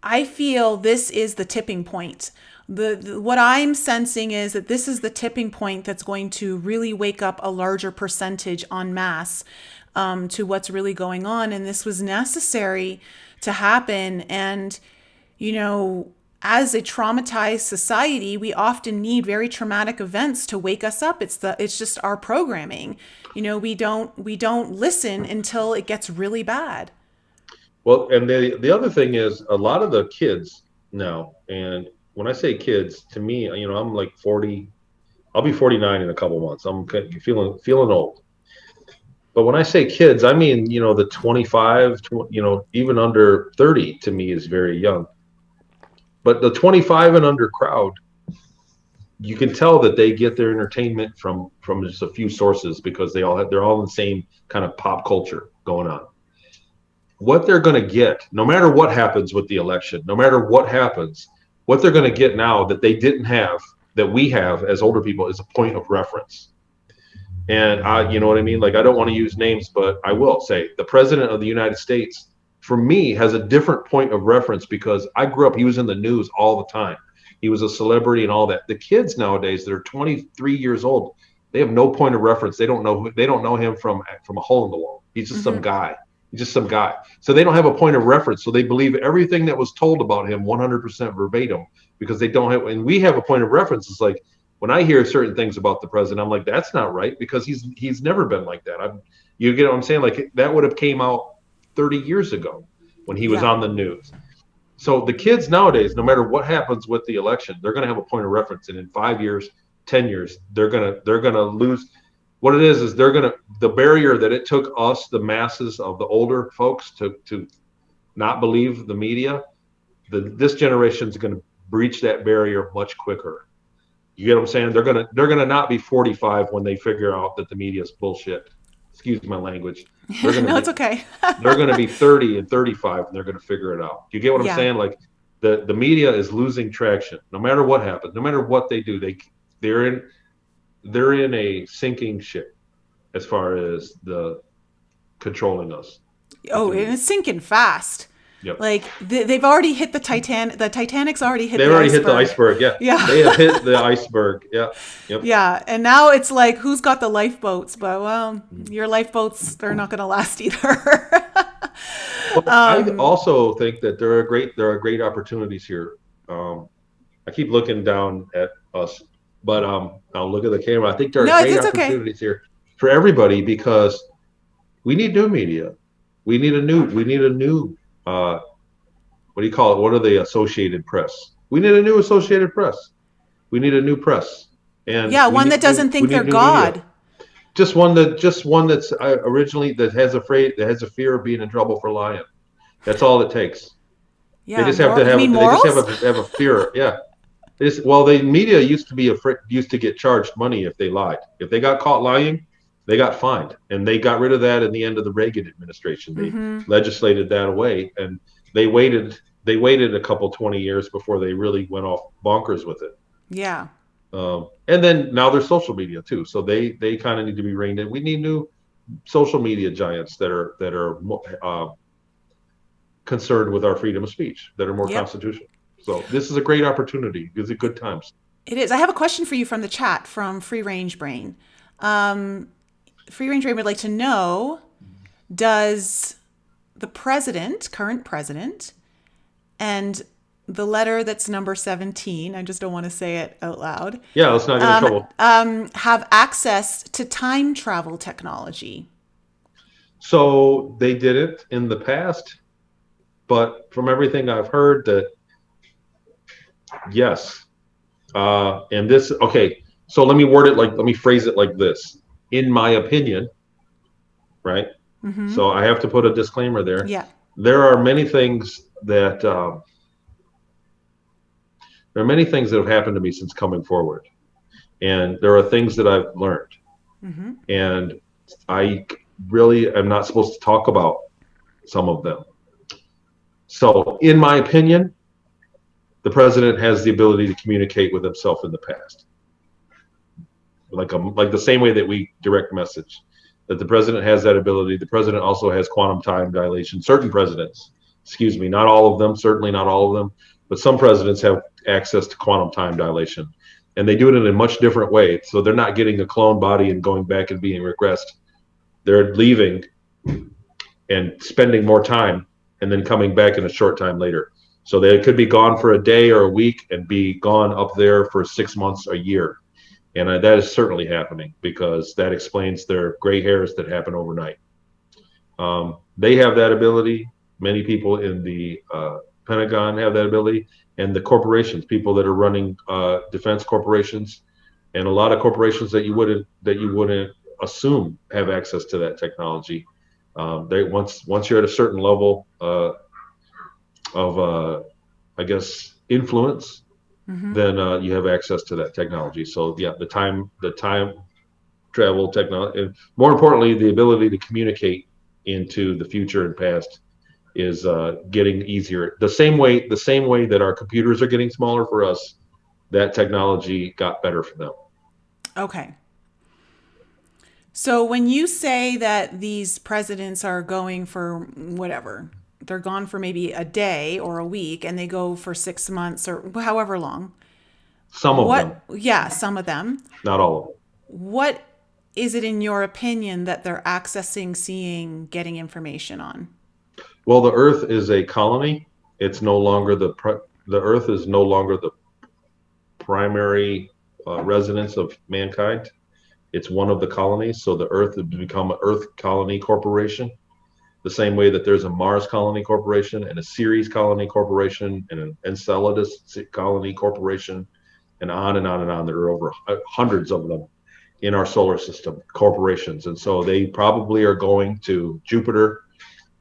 I feel this is the tipping point. What I'm sensing is that this is the tipping point that's going to really wake up a larger percentage en masse to what's really going on. And this was necessary to happen. And, you know, as a traumatized society, we often need very traumatic events to wake us up. It's just our programming. You know, we don't listen until it gets really bad. Well, and the other thing is a lot of the kids now, and when I say kids, to me, you know, I'm like 40. I'll be 49 in a couple months. I'm feeling old. But when I say kids, I mean, you know, the 25, you know, even under 30 to me is very young. But the 25 and under crowd, you can tell that they get their entertainment from just a few sources because they're all in the same kind of pop culture going on. What they're going to get, no matter what happens with the election, no matter what happens, what they're going to get now that they didn't have, that we have as older people, is a point of reference. And you know what I mean? Like, I don't want to use names, but I will say the president of the United States, for me, has a different point of reference because I grew up, he was in the news all the time. He was a celebrity and all that. The kids nowadays that are 23 years old, they have no point of reference. They don't know him from a hole in the wall. He's just some guy. He's just some guy. So they don't have a point of reference. So they believe everything that was told about him 100% verbatim because they don't have, and we have a point of reference. It's like when I hear certain things about the president, I'm like, that's not right because he's never been like that. You get what I'm saying? Like that would have came out 30 years ago when he was on the news. So the kids nowadays, no matter what happens with the election, they're going to have a point of reference. And in 5 years, 10 years, they're going to lose. What it is the barrier that it took us, the masses of the older folks, to not believe the media, this generation is going to breach that barrier much quicker. You get what I'm saying? They're gonna not be 45 when they figure out that the media is bullshit. Excuse my language. It's okay. They're going to be 30 and 35 and they're going to figure it out. You get what I'm saying? Like the media is losing traction. No matter what happens, no matter what they do, they're in a sinking ship as far as the controlling us. Oh, and it's sinking fast. Yep. Like they've already hit the Titanic. The Titanic's already hit. They've already hit the iceberg. Yeah. Yeah. They have hit the iceberg. Yeah. Yep. Yeah, and now it's like, who's got the lifeboats? But well, your lifeboats, they're not going to last either. I also think that there are great opportunities here. I keep looking down at us, but I'll look at the camera. I think there are great opportunities here for everybody because we need new media. We need a new. What do you call it? What are the Associated Press? We need a new Associated Press. We need a new press, and one that doesn't think they're God. Media. Just one that's originally that has a fear of being in trouble for lying. That's all it takes. Yeah, they just have to have a fear. Yeah. The media used to get charged money if they lied. If they got caught lying, they got fined, and they got rid of that in the end of the Reagan administration. They legislated that away, and they waited a couple 20 years before they really went off bonkers with it. Yeah. And then now there's social media too, so they kind of need to be reined in. We need new social media giants that are concerned with our freedom of speech, that are more constitutional. So this is a great opportunity. These are good times. It is. I have a question for you from the chat from Free Range Brain. Free Range Brain would like to know, does the current president, and the letter that's number 17, I just don't want to say it out loud. Yeah, let's not get in trouble. Have access to time travel technology? So they did it in the past, but from everything I've heard, that yes. And this, okay, so let me phrase it like this. In my opinion, right? Mm-hmm. So I have to put a disclaimer there. Yeah. There are many things that have happened to me since coming forward. And there are things that I've learned, and I really am not supposed to talk about some of them. So, in my opinion, the president has the ability to communicate with himself in the past, like the same way that we direct message. That the president has that ability. The president also has quantum time dilation. Certain presidents, excuse me, not all of them, certainly not all of them, but some presidents have access to quantum time dilation, and they do it in a much different way. So they're not getting a clone body and going back and being regressed. They're leaving and spending more time and then coming back in a short time later. So they could be gone for a day or a week and be gone up there for 6 months, a year. And that is certainly happening because that explains their gray hairs that happen overnight. They have that ability. Many people in the Pentagon have that ability, and the corporations, people that are running defense corporations, and a lot of corporations that you wouldn't assume have access to that technology. They once you're at a certain level of I guess influence, then you have access to that technology. So yeah, the time travel technology, and more importantly, the ability to communicate into the future and past is getting easier. The same way that our computers are getting smaller for us, that technology got better for them. Okay. So when you say that these presidents are going for whatever, they're gone for maybe a day or a week and they go for 6 months or however long. Some of them. Yeah, some of them. Not all of them. What is it in your opinion that they're accessing, seeing, getting information on? Well, the Earth is a colony. It's no longer the Earth is no longer the primary residence of mankind. It's one of the colonies. So the Earth has become an Earth Colony Corporation, the same way that there's a Mars Colony Corporation and a Ceres Colony Corporation and an Enceladus Colony Corporation, and on and on and on. There are over hundreds of them in our solar system, corporations. And so they probably are going to Jupiter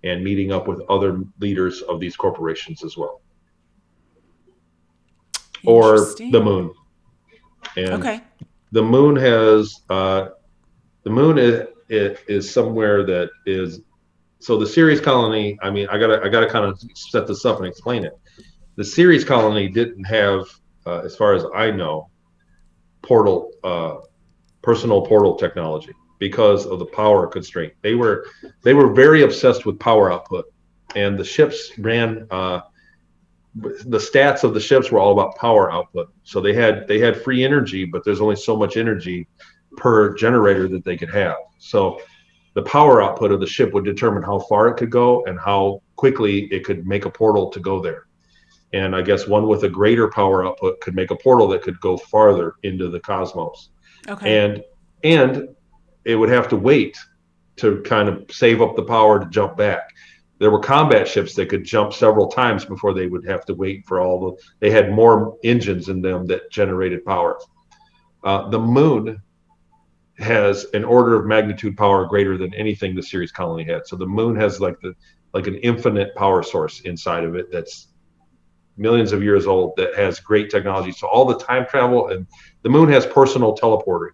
and meeting up with other leaders of these corporations as well. Or the moon. And okay. The moon has is somewhere that is, so the Ceres colony, I mean, I gotta kind of set this up and explain it. The Ceres colony didn't have, as far as I know, personal portal technology because of the power constraint. They were very obsessed with power output, and the ships ran. The stats of the ships were all about power output. So they had free energy, but there's only so much energy per generator that they could have. So the power output of the ship would determine how far it could go and how quickly it could make a portal to go there. And I guess one with a greater power output could make a portal that could go farther into the cosmos. Okay. And it would have to wait to kind of save up the power to jump back. There were combat ships that could jump several times before they would have to wait for they had more engines in them that generated power. The moon has an order of magnitude power greater than anything the Ceres colony had. So the moon has like an infinite power source inside of it that's millions of years old, that has great technology. So all the time travel, and the moon has personal teleporting.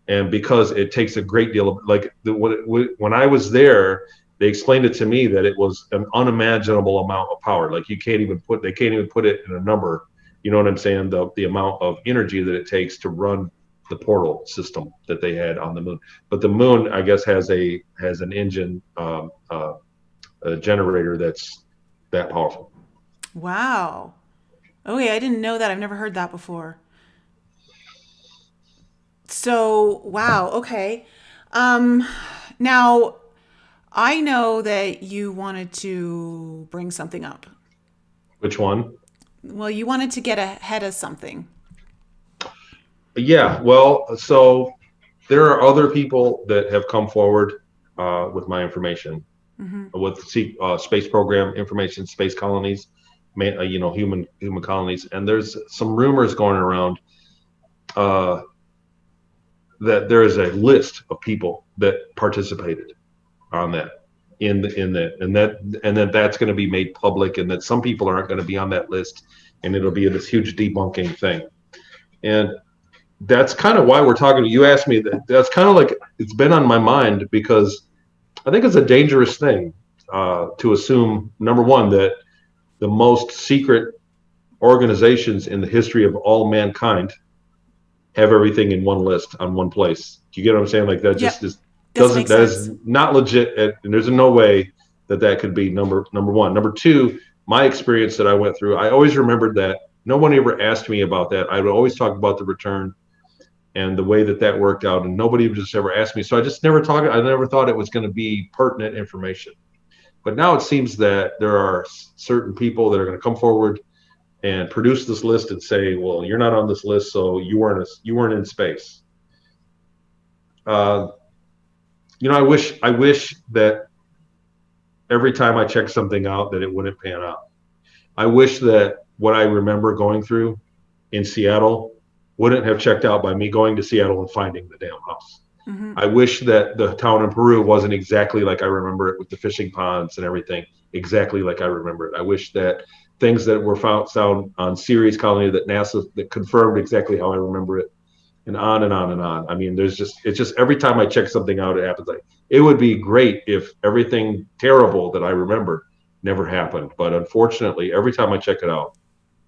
And because it takes a great deal of, when I was there, they explained it to me that it was an unimaginable amount of power. Like they can't even put it in a number. You know what I'm saying? The amount of energy that it takes to run the portal system that they had on the moon. But the moon, I guess, has an engine, a generator that's that powerful. Wow. Okay, I didn't know that. I've never heard that before. So, wow. Okay. Now, I know that you wanted to bring something up. Which one? Well, you wanted to get ahead of something. Yeah. Well, so there are other people that have come forward with my information, with space program information, space colonies, human colonies, and there's some rumors going around that there is a list of people that participated on that and that's going to be made public, and that some people aren't going to be on that list, and it'll be this huge debunking thing. And that's kind of why we're talking. You asked me that. That's kind of like it's been on my mind because I think it's a dangerous thing to assume. Number one, that the most secret organizations in the history of all mankind have everything in one list on one place. Do you get what I'm saying? Like that Yep. just Doesn't doesn't make that sense. is not legit, and there's no way that that could be number one. Number two, my experience that I went through, I always remembered that no one ever asked me about that. I would always talk about the return and the way that that worked out, and nobody would just ever ask me. So I just never talked. I never thought it was going to be pertinent information. But now it seems that there are certain people that are going to come forward and produce this list and say, "Well, you're not on this list, so you weren't in space." Uh, I wish that every time I check something out that it wouldn't pan out. I wish that what I remember going through in Seattle wouldn't have checked out by me going to Seattle and finding the damn house. Hmm. I wish that the town in Peru wasn't exactly like I remember it with the fishing ponds and everything, exactly like I remember it. I wish that things that were found on Ceres colony that NASA that confirmed exactly how I remember it, and on and on and on. I mean, it's just every time I check something out, it happens. Like it would be great if everything terrible that I remember never happened, but unfortunately, every time I check it out,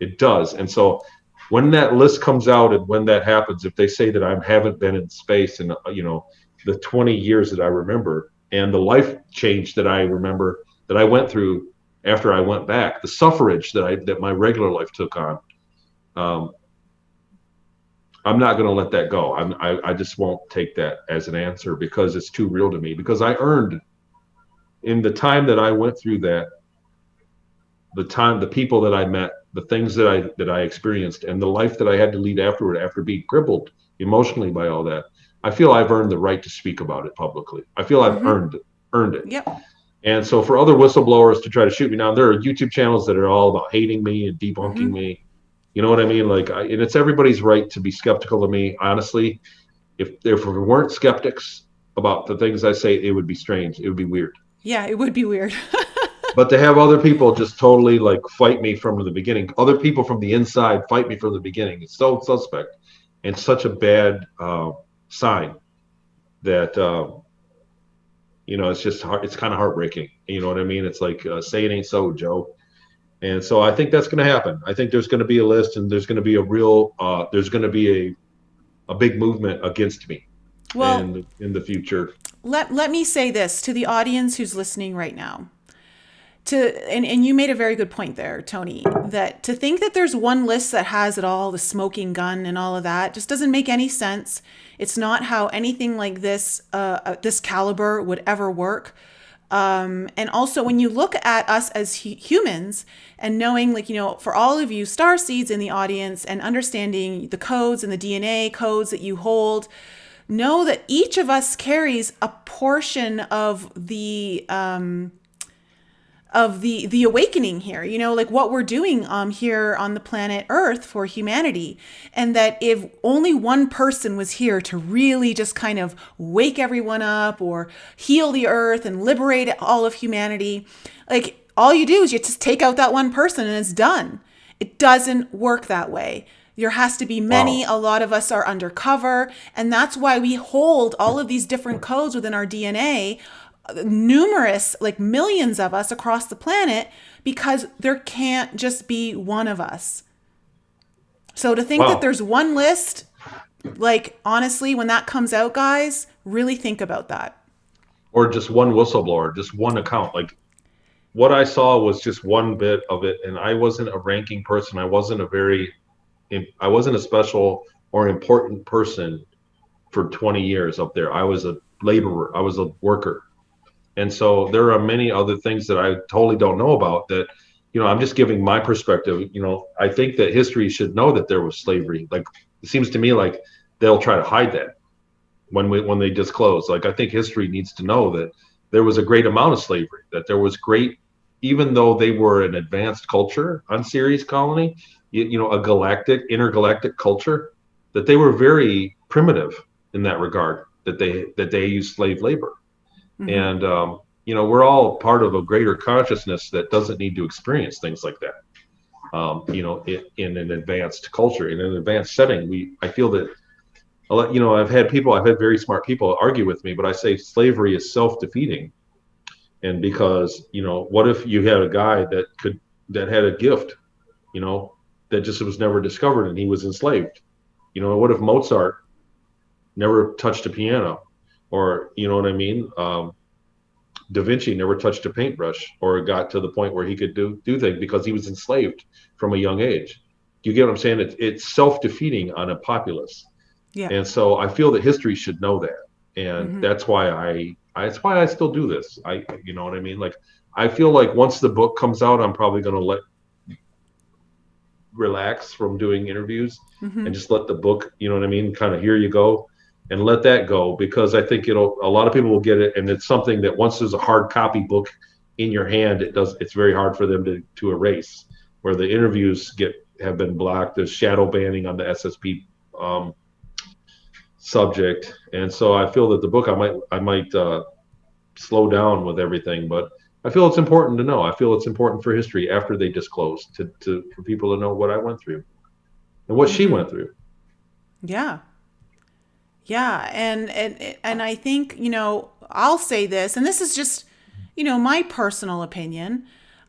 it does. And so when that list comes out and when that happens, if they say that I haven't been in space in the 20 years that I remember and the life change that I remember that I went through after I went back, the suffrage that my regular life took on, um, I'm not going to let that go. I just won't take that as an answer because it's too real to me. Because I earned in the time that I went through that, the people that I met, the things that I experienced, and the life that I had to lead afterward, after being crippled emotionally by all that. I feel I've earned the right to speak about it publicly. I feel I've Hmm. earned it. Yep. And so for other whistleblowers to try to shoot me down, there are YouTube channels that are all about hating me and debunking Hmm. me. You know what I mean? Like, and it's everybody's right to be skeptical of me. Honestly, if we weren't skeptics about the things I say, it would be strange. It would be weird. Yeah, it would be weird. But to have other people just totally like fight me from the beginning, other people from the inside fight me from the beginning, it's so suspect and such a bad sign that it's just hard. It's kind of heartbreaking. You know what I mean? It's like say it ain't so, Joe. And so I think that's going to happen. I think there's going to be a list, and there's going to be there's going to be a big movement against me Well, in the future. let me say this to the audience who's listening right now. And you made a very good point there, Tony, that to think that there's one list that has it all, the smoking gun and all of that, just doesn't make any sense. It's not how anything like this caliber would ever work. And also, when you look at us as humans and knowing, like, for all of you star seeds in the audience and understanding the codes and the DNA codes that you hold, know that each of us carries a portion of the awakening here, like what we're doing here on the planet Earth for humanity. And that if only one person was here to really just kind of wake everyone up or heal the earth and liberate all of humanity, like all you do is you just take out that one person and it's done. It doesn't work that way. There has to be many. Wow. A lot of us are undercover. And that's why we hold all of these different codes within our DNA, numerous, like millions of us across the planet, because there can't just be one of us. So to think that Wow. there's one list, like honestly, when that comes out, guys, really think about that. Or just one whistleblower, just one account. Like what I saw was just one bit of it, and I wasn't a ranking person. I wasn't a special or important person for 20 years up there. I was a laborer. I was a worker. And so there are many other things that I totally don't know about that, I'm just giving my perspective. I think that history should know that there was slavery. Like it seems to me like they'll try to hide that when they disclose. Like I think history needs to know that there was a great amount of slavery, that there was great, even though they were an advanced culture on Ceres colony, a intergalactic culture, that they were very primitive in that regard, that they used slave labor. Mm-hmm. And we're all part of a greater consciousness that doesn't need to experience things like that. In an advanced culture, in an advanced setting, I feel that I've had very smart people argue with me, but I say slavery is self-defeating. And because, what if you had a guy that had a gift, that just was never discovered and he was enslaved? What if Mozart never touched a piano, or, you know what I mean? Da Vinci never touched a paintbrush or got to the point where he could do things because he was enslaved from a young age. Do you get what I'm saying? It's self-defeating on a populace. Yeah. And so I feel that history should know that. And that's why that's why I still do this. You know what I mean? Like, I feel like once the book comes out, I'm probably going to relax from doing interviews and just let the book, you know what I mean? Kind of, here you go, and let that go, because I think a lot of people will get it. And it's something that once there's a hard copy book in your hand, it's very hard for them to erase, where the interviews have been blocked. There's shadow banning on the SSP subject. And so I feel that the book, I might slow down with everything, but I feel it's important to know. I feel it's important for history after they disclose for people to know what I went through and what she went through. Yeah. Yeah. And I think, I'll say this, and this is just, my personal opinion.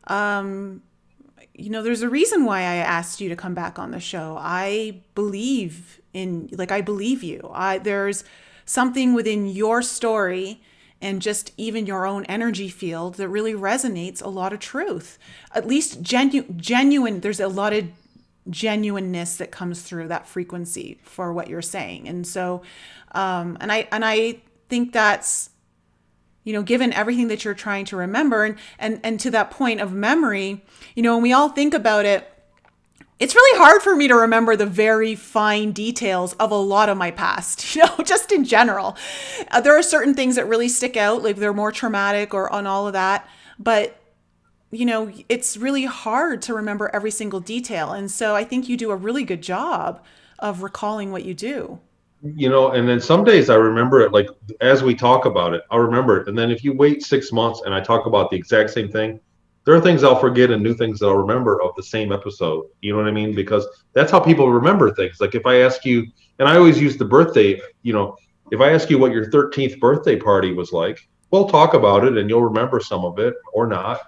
There's a reason why I asked you to come back on the show. I believe you. There's something within your story and just even your own energy field that really resonates a lot of truth. At least genuine. There's a lot of genuineness that comes through that frequency for what you're saying. And so, and I think that's, given everything that you're trying to remember, and to that point of memory, when we all think about it, it's really hard for me to remember the very fine details of a lot of my past, just in general. There are certain things that really stick out, like they're more traumatic or on all of that. But, it's really hard to remember every single detail. And so I think you do a really good job of recalling what you do. And then some days I remember it, like as we talk about it, I'll remember it. And then if you wait 6 months and I talk about the exact same thing, there are things I'll forget and new things that I'll remember of the same episode. You know what I mean? Because that's how people remember things. Like if I ask you, and I always use the birthday, if I ask you what your 13th birthday party was like, we'll talk about it and you'll remember some of it or not.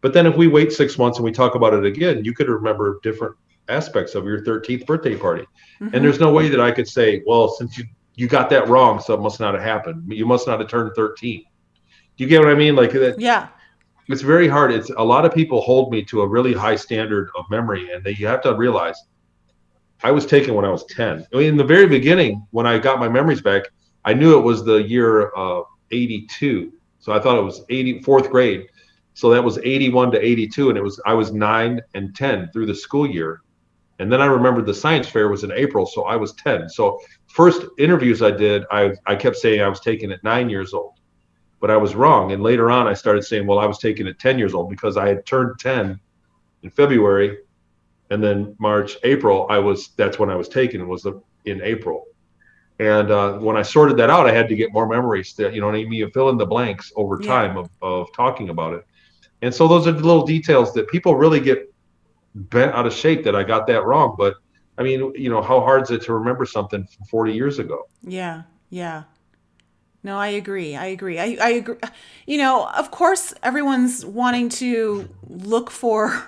But then if we wait 6 months and we talk about it again, you could remember different aspects of your 13th birthday party. And there's no way that I could say, well, since you got that wrong, so it must not have happened. You must not have turned 13. Do you get what I mean? Like that. Yeah. It's very hard. It's a lot of people hold me to a really high standard of memory, and you have to realize I was taken when I was 10. I mean, in the very beginning, when I got my memories back, I knew it was the year 82. So I thought it was fourth grade. So that was 81 to 82, and I was 9 and 10 through the school year. And then I remembered the science fair was in April, so I was 10. So first interviews I did, I kept saying I was taken at 9 years old, but I was wrong. And later on, I started saying, well, I was taken at 10 years old because I had turned 10 in February, and then March, April, that's when I was taken, was in April. And when I sorted that out, I had to get more memories. You fill in the blanks over time of talking about it. And so those are the little details that people really get bent out of shape that I got that wrong. But I mean, how hard is it to remember something from 40 years ago? Yeah. Yeah. No, I agree. I agree. I agree. Of course, everyone's wanting to look for,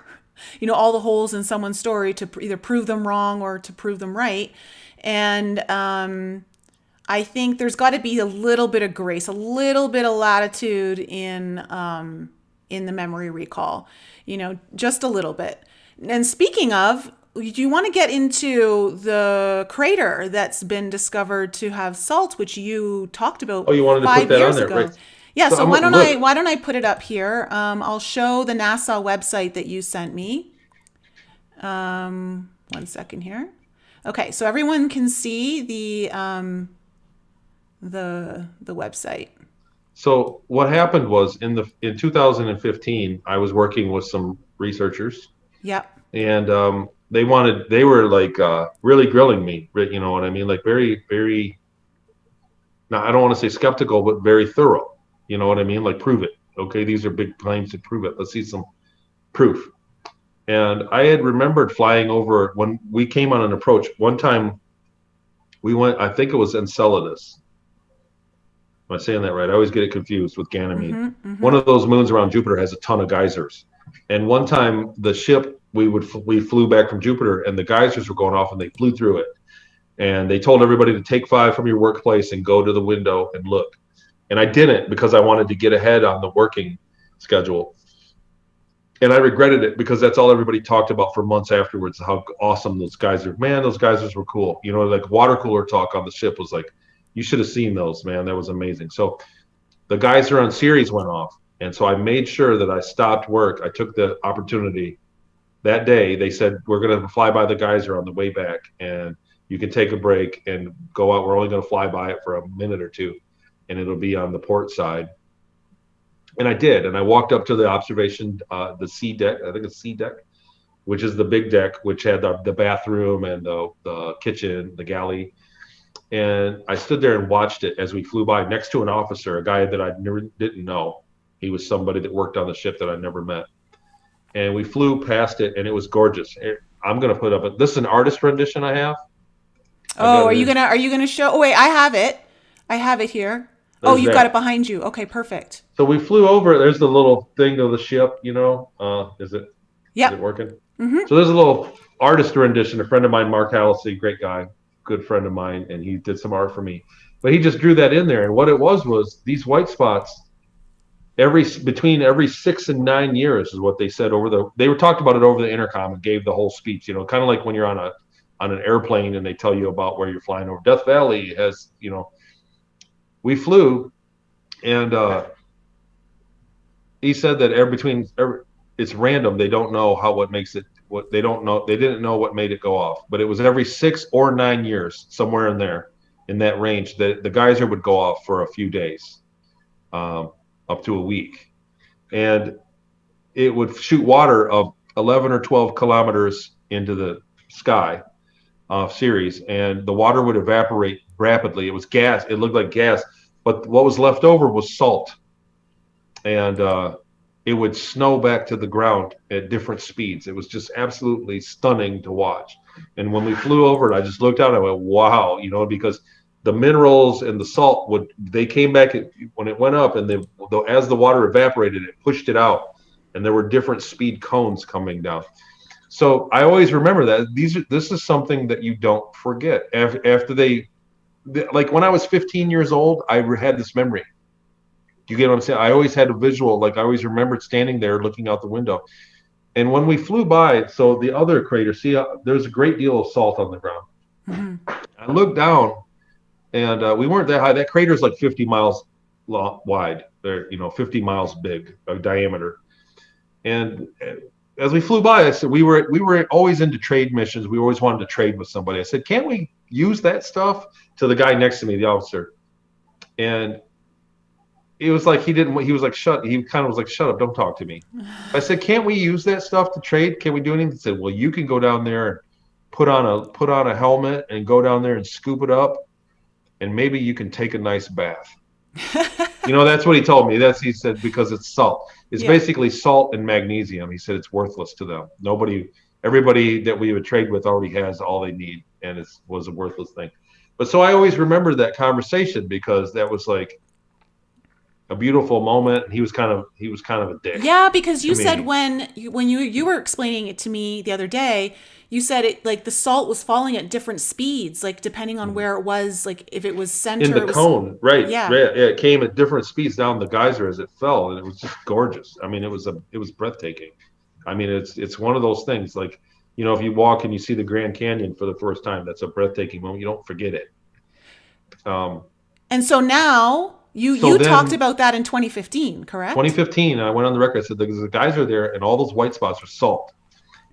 all the holes in someone's story to either prove them wrong or to prove them right. And I think there's got to be a little bit of grace, a little bit of latitude in the memory recall, just a little bit. And speaking of, do you want to get into the crater that's been discovered to have salt, which you talked about? Oh, you wanted to put that on there, right? Yeah. So why don't I put it up here? I'll show the NASA website that you sent me. 1 second here. Okay, so everyone can see the website. So what happened was in 2015, I was working with some researchers. Yep. And they were like really grilling me, you know what I mean? Like very, very, now I don't want to say skeptical, but very thorough. You know what I mean? Like, prove it. Okay, these are big claims to prove it. Let's see some proof. And I had remembered flying over when we came on an approach. One time We went, I think it was Enceladus. Am I saying that right? I always get it confused with Ganymede. One of those moons around Jupiter has a ton of geysers. And one time the ship, we flew back from Jupiter and the geysers were going off and they flew through it. And they told everybody to take 5 from your workplace and go to the window and look. And I didn't because I wanted to get ahead on the working schedule. And I regretted it because that's all everybody talked about for months afterwards, how awesome those geysers. Man, those geysers were cool. You know, like water cooler talk on the ship was like, you should have seen those, man. That was amazing. So the geyser on Ceres went off. And so I made sure that I stopped work. I took the opportunity that day. They said, we're going to fly by the geyser on the way back. And you can take a break and go out. We're only going to fly by it for a minute or two. And it'll be on the port side. And I did. And I walked up to the observation, the C deck, I think it's C deck, which is the big deck, which had the bathroom and the kitchen, the galley. And I stood there and watched it as we flew by next to an officer, a guy that I didn't know. He was somebody that worked on the ship that I never met. And we flew past it, and it was gorgeous. I'm going to put up this is an artist rendition I have. Oh, are you gonna show? Oh, wait, I have it. I have it here. There's you've got it behind you. Okay, perfect. So we flew over. There's the little thing of the ship. You know, is it? Yeah. Is it working? So there's a little artist rendition. A friend of mine, Mark Hallisey, great guy, good friend of mine, and he did some art for me. But he just drew that in there, and what it was these white spots. Between every 6 and 9 years is what they said they were talked about it over the intercom and gave the whole speech. You know, kind of like when you're on an airplane and they tell you about where you're flying over. Death Valley has, you know. We flew, and he said that it's random. They don't know what makes it. What they don't know, they didn't know what made it go off. But it was every 6 or 9 years, somewhere in there, in that range, that the geyser would go off for a few days, up to a week, and it would shoot water of 11 or 12 kilometers into the sky off Ceres, and the water would evaporate rapidly. It was gas. It looked like gas, but what was left over was salt, and it would snow back to the ground at different speeds. It was just absolutely stunning to watch. And when we flew over it, I just looked out and I went, wow, you know, because the minerals and the salt they came back when it went up, and as the water evaporated, it pushed it out, and there were different speed cones coming down. So I always remember that this is something that you don't forget. After like when I was 15 years old, I had this memory. You get what I'm saying? I always had a visual, like I always remembered standing there looking out the window. And when we flew by, so the other crater, there's a great deal of salt on the ground. Mm-hmm. I looked down, and we weren't that high. That crater is like 50 miles wide. They're 50 miles big, diameter. And as we flew by, I said we were always into trade missions. We always wanted to trade with somebody. I said, can't we use that stuff? To the guy next to me, the officer, and it was like he was like, shut up, don't talk to me. I said, can't we use that stuff to trade? Can we do anything? He said, well, you can go down there and put on a helmet and go down there and scoop it up, and maybe you can take a nice bath. That's what he told me. He said, because it's salt. It's basically salt and magnesium. He said it's worthless to them. Everybody that we would trade with already has all they need, and it was a worthless thing. But so I always remembered that conversation because that was like a beautiful moment. And he was kind of a dick. Yeah, because you said when you were explaining it to me the other day, you said it like the salt was falling at different speeds, like depending on where it was, like if it was center in the cone, right? Yeah, it came at different speeds down the geyser as it fell, and it was just gorgeous. I mean, it was breathtaking. I mean, it's one of those things like, if you walk and you see the Grand Canyon for the first time, that's a breathtaking moment. You don't forget it. And so now you talked about that in 2015, correct? 2015, I went on the record. I said the geyser there, and all those white spots are salt.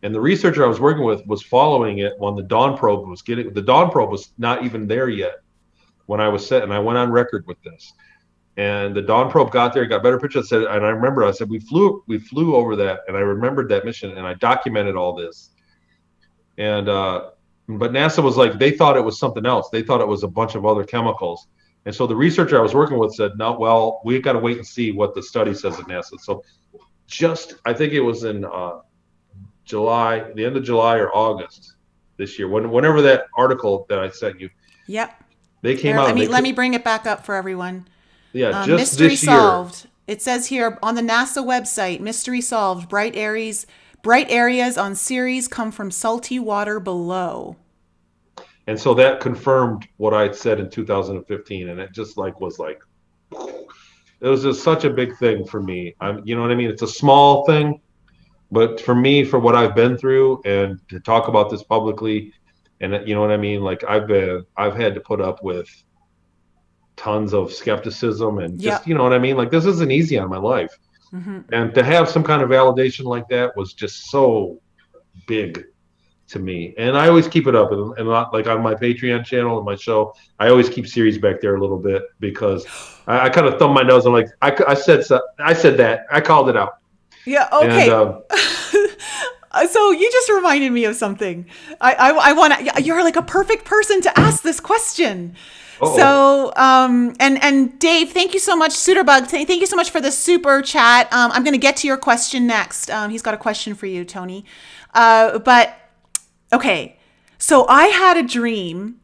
And the researcher I was working with was following it when the Dawn probe was the Dawn probe was not even there yet when I was set, and I went on record with this. And the Dawn probe got there, got better pictures. And I remember, I said, we flew over that, and I remembered that mission, and I documented all this. And but NASA was like, they thought it was something else. They thought it was a bunch of other chemicals. And so the researcher I was working with said, no, well, we've got to wait and see what the study says at NASA. So I think it was in July, the end of July or August this year, whenever that article that I sent you, Yep. They came Here, out. let me bring it back up for everyone. Yeah, just Mystery this year. solved. It says here on the NASA website, mystery solved. Bright areas on Ceres come from salty water below. And so that confirmed what I had said in 2015, and it just like was like, it was just such a big thing for me. You know what I mean? It's a small thing, but for me, for what I've been through, and to talk about this publicly, and you know what I mean? Like I've had to put up with tons of skepticism and just, Yep. you know what I mean? Like this isn't easy on my life, and to have some kind of validation like that was just so big to me. And I always keep it up, and like on my Patreon channel and my show, I always keep Ceres back there a little bit because I kind of thumb my nose. I'm like, I said that, I called it out. Yeah. And Okay. So you just reminded me of something. I want to. You're like a perfect person to ask this question. uh-oh. So and Dave, thank you so much. Suiterbug, thank you so much for the super chat. I'm going to get to your question next. He's got a question for you, Tony. But okay, so I had a dream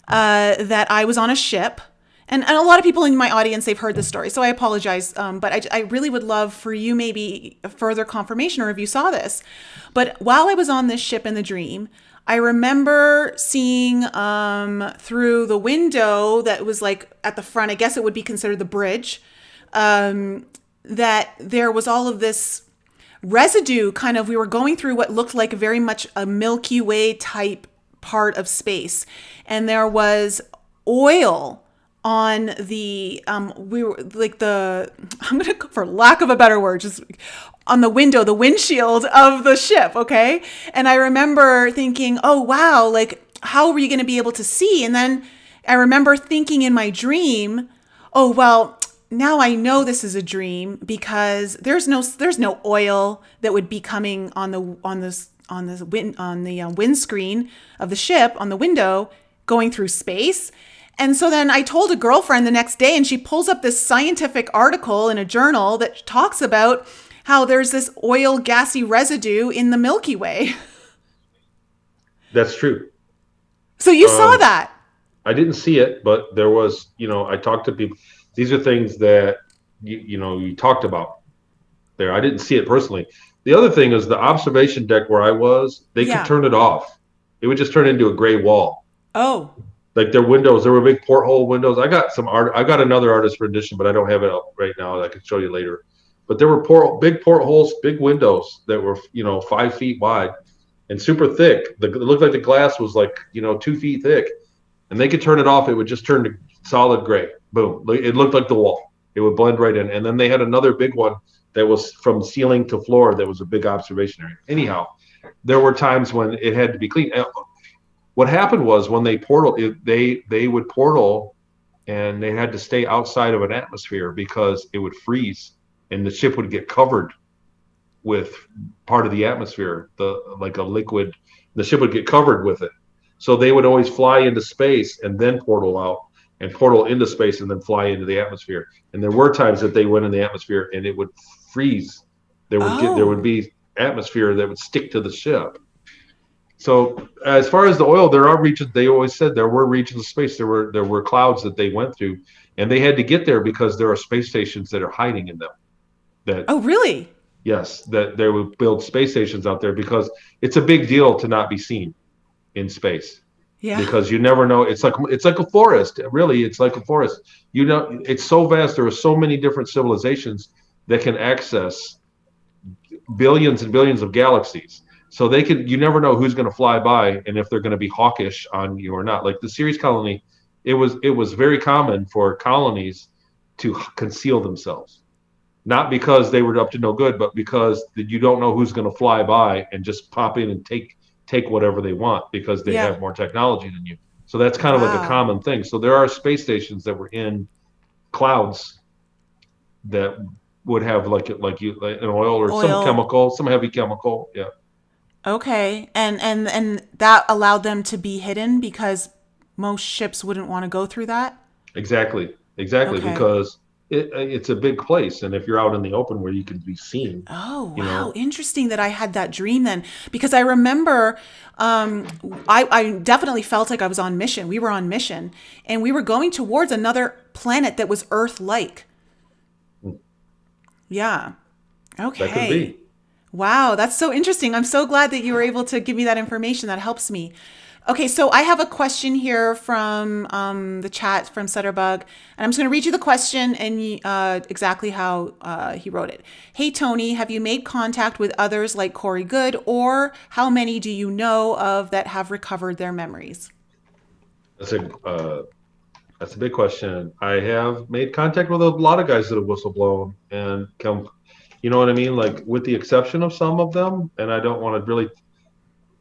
that I was on a ship. And a lot of people in my audience, they've heard this story, so I apologize. But I really would love for you maybe further confirmation or if you saw this. But while I was on this ship in the dream, I remember seeing through the window that was like at the front, I guess it would be considered the bridge, that there was all of this residue kind of, we were going through what looked like very much a Milky Way type part of space. And there was oil on the we were like I'm gonna, for lack of a better word, just on the windshield of the ship. Okay. And I remember thinking, oh wow, like how are you going to be able to see? And then I remember thinking in my dream, oh well, now I know this is a dream because there's no oil that would be coming on the windscreen of the ship, on the window, going through space. And so then I told a girlfriend the next day, and she pulls up this scientific article in a journal that talks about how there's this oil gassy residue in the Milky Way. That's true. So you saw that? I didn't see it, but there was, I talked to people. These are things that, you talked about there. I didn't see it personally. The other thing is the observation deck where I was, they could turn it off. It would just turn into a gray wall. Oh. Like their windows, there were big porthole windows. I got some art. I got another artist rendition, but I don't have it up right now. I can show you later. But there were big portholes, big windows that were, 5 feet wide and super thick. It looked like the glass was like, 2 feet thick. And they could turn it off. It would just turn to solid gray. Boom. It looked like the wall. It would blend right in. And then they had another big one that was from ceiling to floor. That was a big observation area. Anyhow, there were times when it had to be clean. What happened was when they they would portal, and they had to stay outside of an atmosphere because it would freeze and the ship would get covered with part of the atmosphere, like a liquid. The ship would get covered with it. So they would always fly into space and then portal out, and portal into space and then fly into the atmosphere. And there were times that they went in the atmosphere and it would freeze. There would be atmosphere that would stick to the ship. So as far as the oil, there are regions. They always said there were regions of space. There were clouds that they went through, and they had to get there because there are space stations that are hiding in them. Oh, really? Yes, that they would build space stations out there because it's a big deal to not be seen in space. Yeah. Because you never know. It's like a forest. Really, it's like a forest. It's so vast. There are so many different civilizations that can access billions and billions of galaxies. So you never know who's going to fly by and if they're going to be hawkish on you or not. Like the Ceres colony, it was very common for colonies to conceal themselves, not because they were up to no good, but because you don't know who's going to fly by and just pop in and take whatever they want because they have more technology than you. So that's kind of like a common thing. So there are space stations that were in clouds that would have like an oil or some chemical, some heavy chemical. Yeah. Okay. And that allowed them to be hidden because most ships wouldn't want to go through that? Exactly. Okay. Because it's a big place, and if you're out in the open where you can be seen, Oh, you wow. know. Interesting that I had that dream then, because I remember I definitely felt like I was on mission. We were on mission and we were going towards another planet that was Earth-like. Yeah. That could Okay. be. Wow, that's so interesting. I'm so glad that you were able to give me that information. That helps me. Okay, so I have a question here from the chat from Sutterbug, and I'm just going to read you the question and exactly how he wrote it. Hey, Tony, have you made contact with others like Corey Good, or how many do you know of that have recovered their memories? That's a big question. I have made contact with a lot of guys that have whistleblown and come, you know what I mean? Like, with the exception of some of them, and I don't want to really.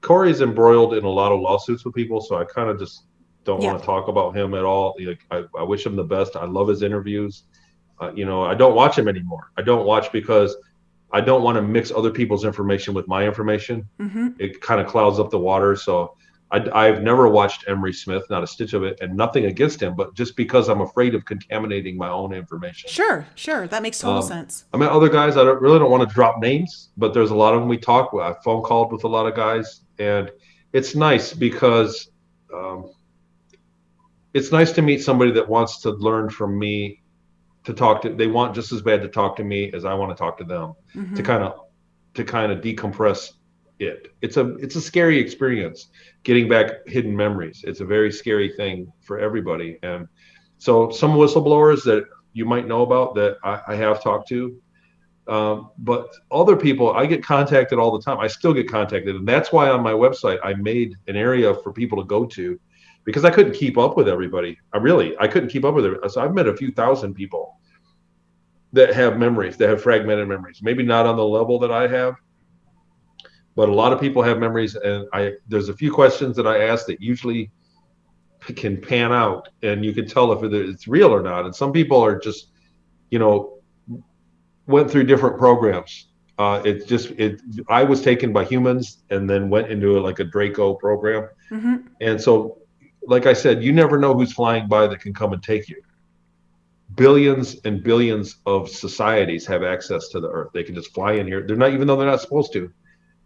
Corey's embroiled in a lot of lawsuits with people, so I kind of just don't Yeah. want to talk about him at all. Like, I wish him the best. I love his interviews. I don't watch him anymore. I don't watch because I don't want to mix other people's information with my information. Mm-hmm. It kind of clouds up the water. So I've never watched Emery Smith, not a stitch of it, and nothing against him, but just because I'm afraid of contaminating my own information. Sure, sure. That makes total Um, sense. I mean, other guys, I don't want to drop names, but there's a lot of them we talk with. I've phone called with a lot of guys, and it's nice because um, it's nice to meet somebody that wants to learn from me, to talk to. They want just as bad to talk to me as I want to talk to them, to Mm-hmm. kind of decompress it. It's a scary experience getting back hidden memories. It's a very scary thing for everybody, and so some whistleblowers that you might know about that I have talked to. But other people, I get contacted all the time. I still get contacted. And that's why on my website, I made an area for people to go to because I couldn't keep up with everybody. I couldn't keep up with it. So I've met a few thousand people that have memories, that have fragmented memories. Maybe not on the level that I have, but a lot of people have memories. And there's a few questions that I ask that usually can pan out and you can tell if it's real or not. And some people are just, you know, went through different programs. I was taken by humans and then went into like a Draco program. Mm-hmm. And so, like I said, you never know who's flying by that can come and take you. Billions and billions of societies have access to the earth. They can just fly in here. They're not, even though they're not supposed to,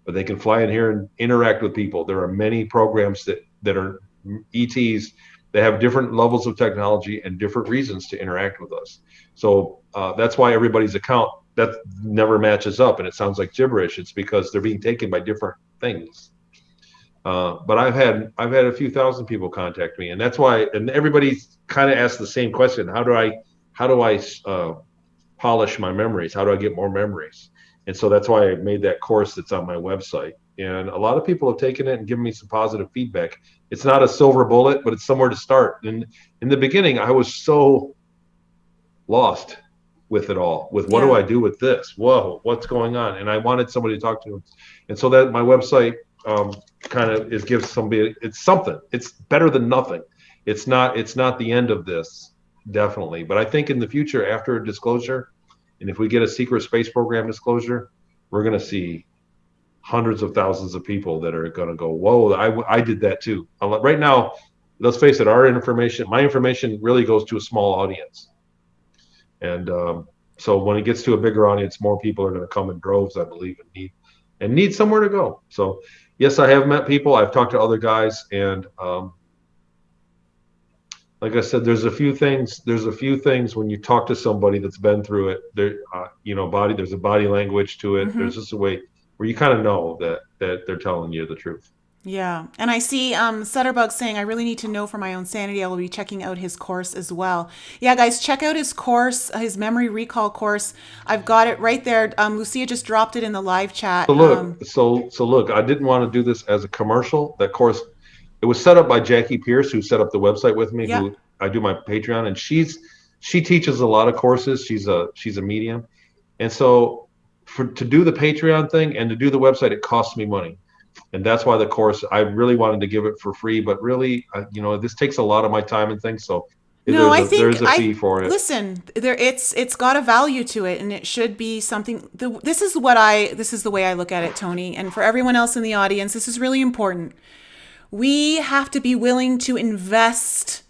but they can fly in here and interact with people. There are many programs that are ETs that have different levels of technology and different reasons to interact with us. So that's why everybody's account that never matches up, and it sounds like gibberish. It's because they're being taken by different things. But I've had a few thousand people contact me, and that's why. And everybody kind of asks the same question: How do I polish my memories? How do I get more memories? And so that's why I made that course that's on my website. And a lot of people have taken it and given me some positive feedback. It's not a silver bullet, but it's somewhere to start. And in the beginning, I was so lost with it all. With what do Yeah. I do with this? Whoa, what's going on? And I wanted somebody to talk to. And so that my website kind of gives somebody, it's something. It's better than nothing. It's not the end of this, definitely. But I think in the future, after a disclosure, and if we get a secret space program disclosure, we're going to see hundreds of thousands of people that are going to go, whoa, I did that too. Right now, let's face it, my information really goes to a small audience. And so when it gets to a bigger audience, more people are going to come in droves, I believe, and need somewhere to go. So yes, I have met people. I've talked to other guys, and like I said, there's a few things when you talk to somebody that's been through it. There's a body language to it. Mm-hmm. There's just a way where you kind of know that they're telling you the truth. Yeah. And I see Sutterbug saying, I really need to know for my own sanity. I will be checking out his course as well. Yeah, guys, check out his course, his memory recall course. I've got it right there. Lucia just dropped it in the live chat. So look, I didn't want to do this as a commercial. That course, it was set up by Jackie Pierce, who set up the website with me, Yeah. who I do my Patreon, and she teaches a lot of courses. She's a medium. And so to do the Patreon thing and to do the website, it costs me money. And that's why the course, I really wanted to give it for free, but really, this takes a lot of my time and things. So No, there's a fee for it. listen, it's got a value to it, and it should be something. This is the way I look at it, Tony, and for everyone else in the audience, this is really important. We have to be willing to invest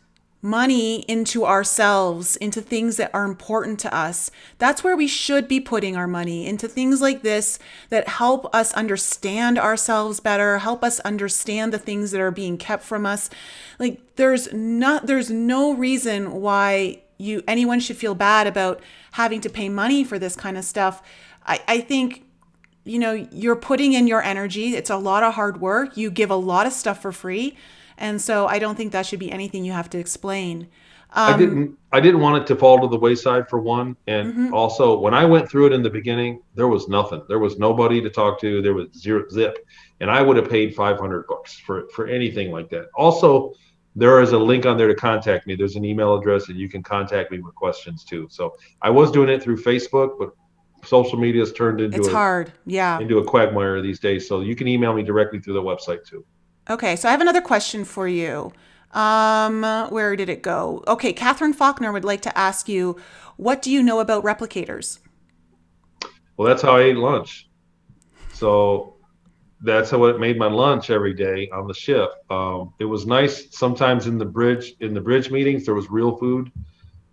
money into ourselves, into things that are important to us. That's where we should be putting our money, into things like this that help us understand ourselves better, help us understand the things that are being kept from us. Like there's no reason why anyone should feel bad about having to pay money for this kind of stuff. I think you're putting in your energy. It's a lot of hard work. You give a lot of stuff for free. And so I don't think that should be anything you have to explain. I didn't want it to fall to the wayside, for one. And also, when I went through it in the beginning, there was nothing. There was nobody to talk to. There was zero zip. And I would have paid $500 for anything like that. Also, there is a link on there to contact me. There's an email address and you can contact me with questions too. So I was doing it through Facebook, but social media has turned into into a quagmire these days. So you can email me directly through the website too. Okay, so I have another question for you. Where did it go? Okay, Catherine Faulkner would like to ask you, what do you know about replicators? Well, that's how I ate lunch. So that's how it made my lunch every day on the ship. It was nice sometimes in the bridge meetings. There was real food.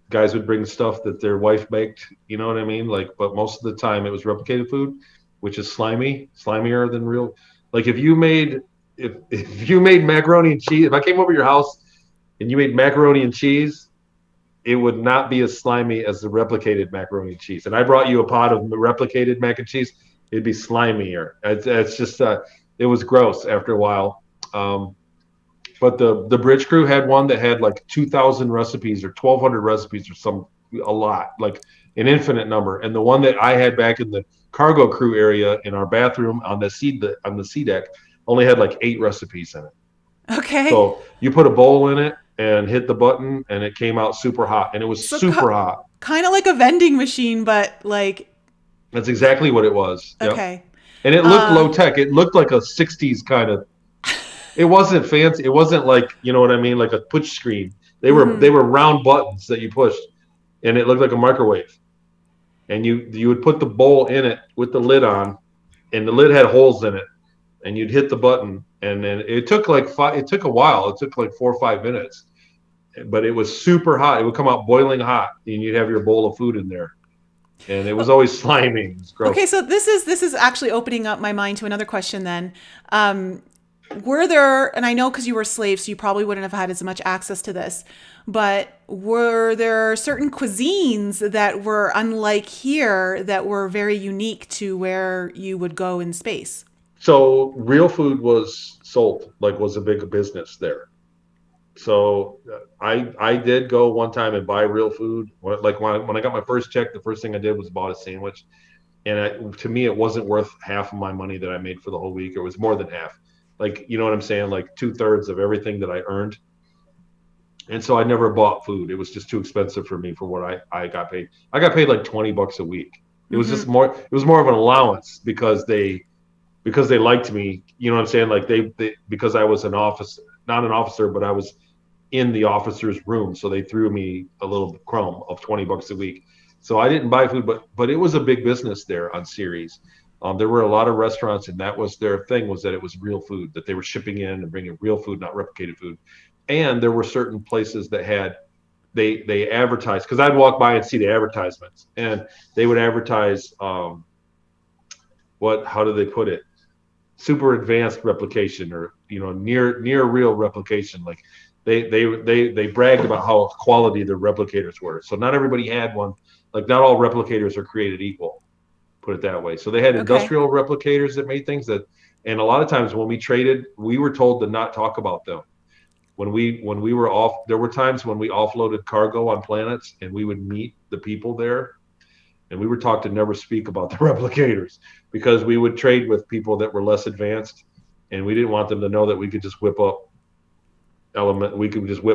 Guys would bring stuff that their wife baked. You know what I mean? Like, but most of the time it was replicated food, which is slimier than real. Like if you made macaroni and cheese, if I came over your house and you made macaroni and cheese, it would not be as slimy as the replicated macaroni and cheese. And I brought you a pot of replicated mac and cheese, it'd be slimier. It's just it was gross after a while. But the bridge crew had one that had like 2,000 recipes or 1,200 recipes or a lot, like an infinite number. And the one that I had back in the cargo crew area in our bathroom on the sea deck only had like 8 recipes in it. Okay. So you put a bowl in it and hit the button and it came out super hot, and it was super hot. Kind of like a vending machine, but like. That's exactly what it was. Okay. Yep. And it looked low tech. It looked like a 60s kind of. It wasn't fancy. It wasn't like, you know what I mean, like a push screen. They were round buttons that you pushed, and it looked like a microwave. And you would put the bowl in it with the lid on, and the lid had holes in it. And you'd hit the button, and then it took like it took a while. It took like 4 or 5 minutes, but it was super hot. It would come out boiling hot, and you'd have your bowl of food in there, and it was always slimy. It was gross. Okay, so this is actually opening up my mind to another question. Then, were there? And I know because you were slaves, so you probably wouldn't have had as much access to this. But were there certain cuisines that were unlike here that were very unique to where you would go in space? So real food was sold, like was a big business there. So I did go one time and buy real food. Like when I got my first check, the first thing I did was bought a sandwich. And to me, it wasn't worth half of my money that I made for the whole week. It was more than half. Like, you know what I'm saying? Like 2/3 of everything that I earned. And so I never bought food. It was just too expensive for me for what I got paid. I got paid like $20 a week. It was just more, it was more of an allowance because they liked me, you know what I'm saying? Like they because I was not an officer, but I was in the officer's room. So they threw me a little crumb of $20 a week. So I didn't buy food, but it was a big business there on Ceres. There were a lot of restaurants, and that was their thing, was that it was real food, that they were shipping in and bringing real food, not replicated food. And there were certain places that they advertised, because I'd walk by and see the advertisements, and they would advertise how do they put it? Super advanced replication, or near real replication. Like they bragged about how quality the replicators were. So not everybody had one. Like not all replicators are created equal, put it that way. So they had industrial replicators that made things and a lot of times when we traded, we were told to not talk about them. When we were off, there were times when we offloaded cargo on planets and we would meet the people there, and we were taught to never speak about the replicators, because we would trade with people that were less advanced, and we didn't want them to know that we could just whip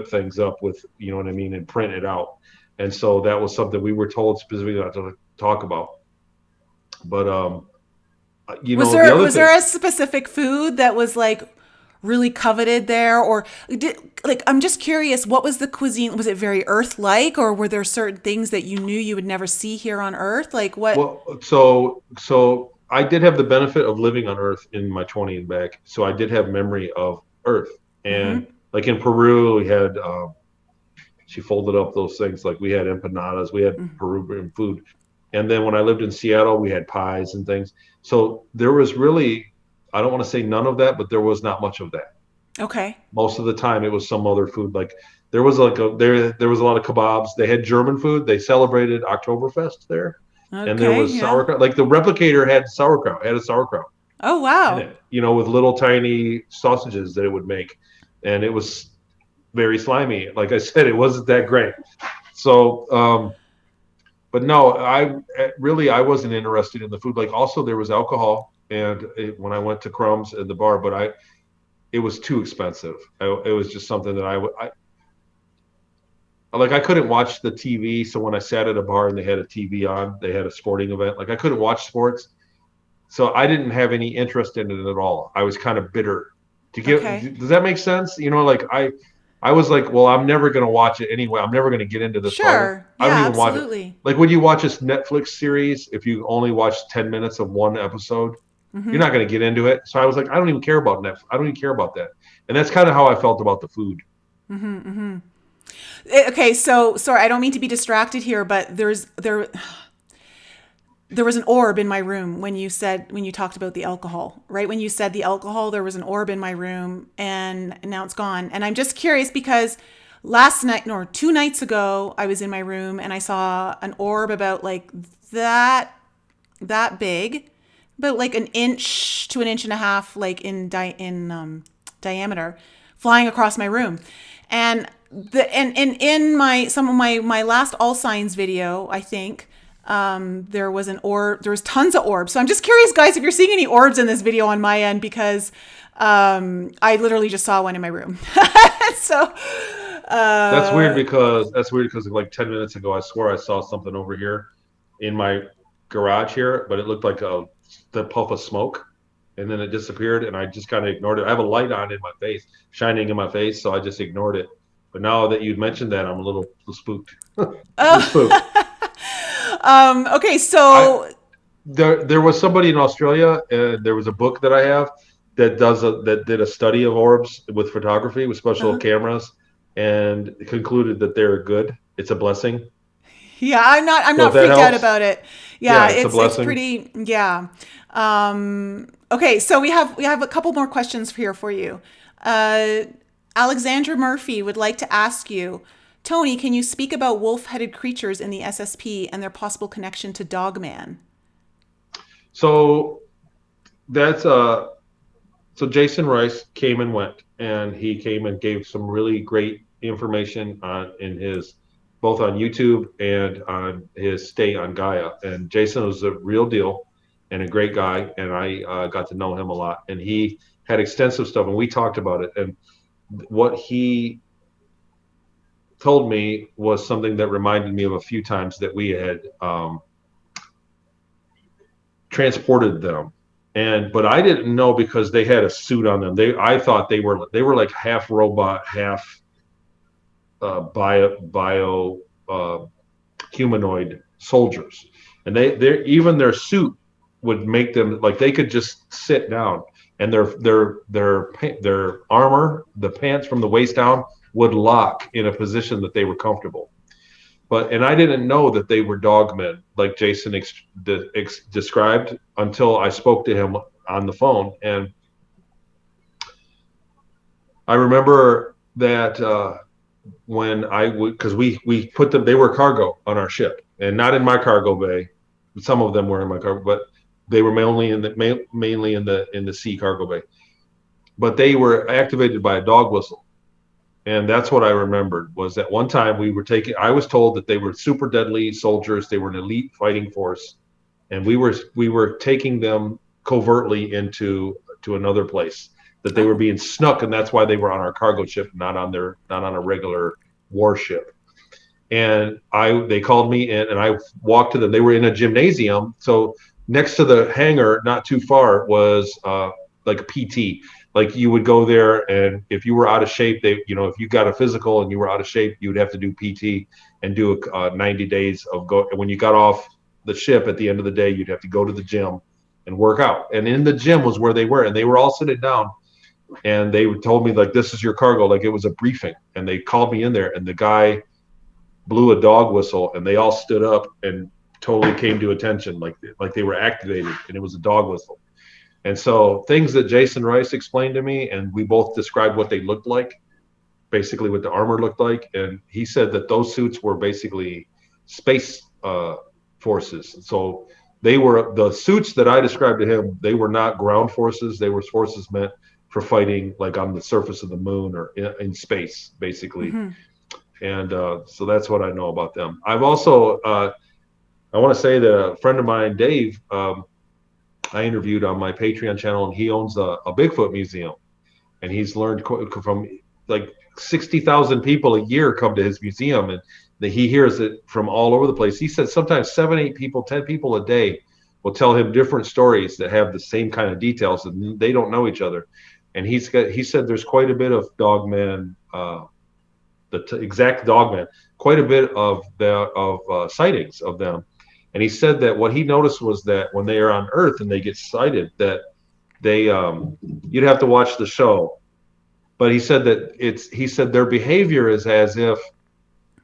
things up with, you know what I mean, and print it out. And so that was something we were told specifically not to talk about. But was there a specific food that was like really coveted there, or I'm just curious, what was the cuisine? Was it very Earth-like, or were there certain things that you knew you would never see here on Earth? Like what? Well, so I did have the benefit of living on Earth in my 20s and back, so I did have memory of Earth. And like in Peru, we had she folded up those things. Like we had empanadas, we had Peruvian food. And then when I lived in Seattle, we had pies and things. So there was really, I don't want to say none of that, but there was not much of that. Okay. Most of the time it was some other food. Like there was like there was a lot of kebabs. They had German food. They celebrated Oktoberfest there. And there Okay. was Yeah. sauerkraut. Like the replicator had sauerkraut, had a sauerkraut Oh, in wow. it, with little tiny sausages that it would make. And it was very slimy. Like I said, it wasn't that great. So, but no, I wasn't interested in the food. Like also there was alcohol, and when I went to Crumbs at the bar, but it was too expensive. It was just something that I couldn't watch the TV. So when I sat at a bar and they had a TV on, they had a sporting event. Like I couldn't watch sports, so I didn't have any interest in it at all. I was kind of bitter. Okay. Does that make sense? Like I was like, well, I'm never going to watch it anyway. I'm never going to get into this. Sure. I don't Yeah, even watch it. absolutely. Like when you watch this Netflix series, if you only watch 10 minutes of one episode, you're not going to get into it. So I was like, I don't even care about Netflix. I don't even care about that. And that's kind of how I felt about the food. Okay, so sorry, I don't mean to be distracted here, but there was an orb in my room when you talked about the alcohol, right? When you said the alcohol, there was an orb in my room, and now it's gone. And I'm just curious because last night, or 2 nights ago, I was in my room and I saw an orb about like that big, but like an inch to an inch and a half, like in diameter, flying across my room. And in some of my last All Signs video, I think there was an orb. There was tons of orbs. So I'm just curious, guys, if you're seeing any orbs in this video on my end, because I literally just saw one in my room. So That's weird because like 10 minutes ago, I swore I saw something over here in my garage here, but it looked like the puff of smoke, and then it disappeared, and I just kind of ignored it. I have a light on in my face, shining in my face, so I just ignored it. But now that you'd mentioned that, I'm a little spooked. Spooked. Okay, so There was somebody in Australia, and there was a book that I have that did a study of orbs with photography with special cameras, and concluded that they're good. It's a blessing. yeah, I'm not freaked out about it. Yeah, it's a blessing. it's pretty. Yeah. Okay, so we have a couple more questions here for you. Alexandra Murphy would like to ask you, Tony, can you speak about wolf-headed creatures in the SSP and their possible connection to Dogman? So that's so Jason Rice came and went, and he came and gave some really great information both on YouTube and on his stay on Gaia. And Jason was a real deal and a great guy, and I got to know him a lot. And he had extensive stuff, and we talked about it. And what he told me was something that reminded me of a few times that we had transported them, but I didn't know because they had a suit on them. I thought they were like half robot, half bio humanoid soldiers, and even their suit would make them like they could just sit down, and their armor, the pants from the waist down, would lock in a position that they were comfortable. And I didn't know that they were dogmen like Jason described until I spoke to him on the phone. And I remember that when because we put them, they were cargo on our ship, and not in my cargo bay. Some of them were in my cargo, but they were mainly in the sea cargo bay. But they were activated by a dog whistle. And that's what I remembered, was that one time I was told that they were super deadly soldiers. They were an elite fighting force. And we were taking them covertly into another place, that they were being snuck. And that's why they were on our cargo ship, not on a regular warship. And they called me in, and I walked to them. They were in a gymnasium. So next to the hangar, not too far, was like a PT. Like you would go there, and if you were out of shape, if you got a physical and you were out of shape, you would have to do PT and do 90 days of go. And when you got off the ship at the end of the day, you'd have to go to the gym and work out. And in the gym was where they were, and they were all sitting down, and they told me like, this is your cargo. Like it was a briefing, and they called me in there, and the guy blew a dog whistle, and they all stood up and totally came to attention, like they were activated, and it was a dog whistle. And so things that Jason Rice explained to me, and we both described what they looked like, basically what the armor looked like. And he said that those suits were basically space forces. So they were the suits that I described to him. They were not ground forces. They were forces meant for fighting like on the surface of the moon or in space, basically. Mm-hmm. And so that's what I know about them. I've also, I want to say that a friend of mine, Dave, I interviewed on my Patreon channel, and he owns a Bigfoot museum. And he's learned from like 60,000 people a year come to his museum, and he hears it from all over the place. He said sometimes 7, 8 people, 10 people a day will tell him different stories that have the same kind of details, and they don't know each other. And he said there's quite a bit of dogman, exact dogman, quite a bit of sightings of them. And he said that what he noticed was that when they are on Earth and they get sighted, that they you'd have to watch the show, but he said that their behavior is as if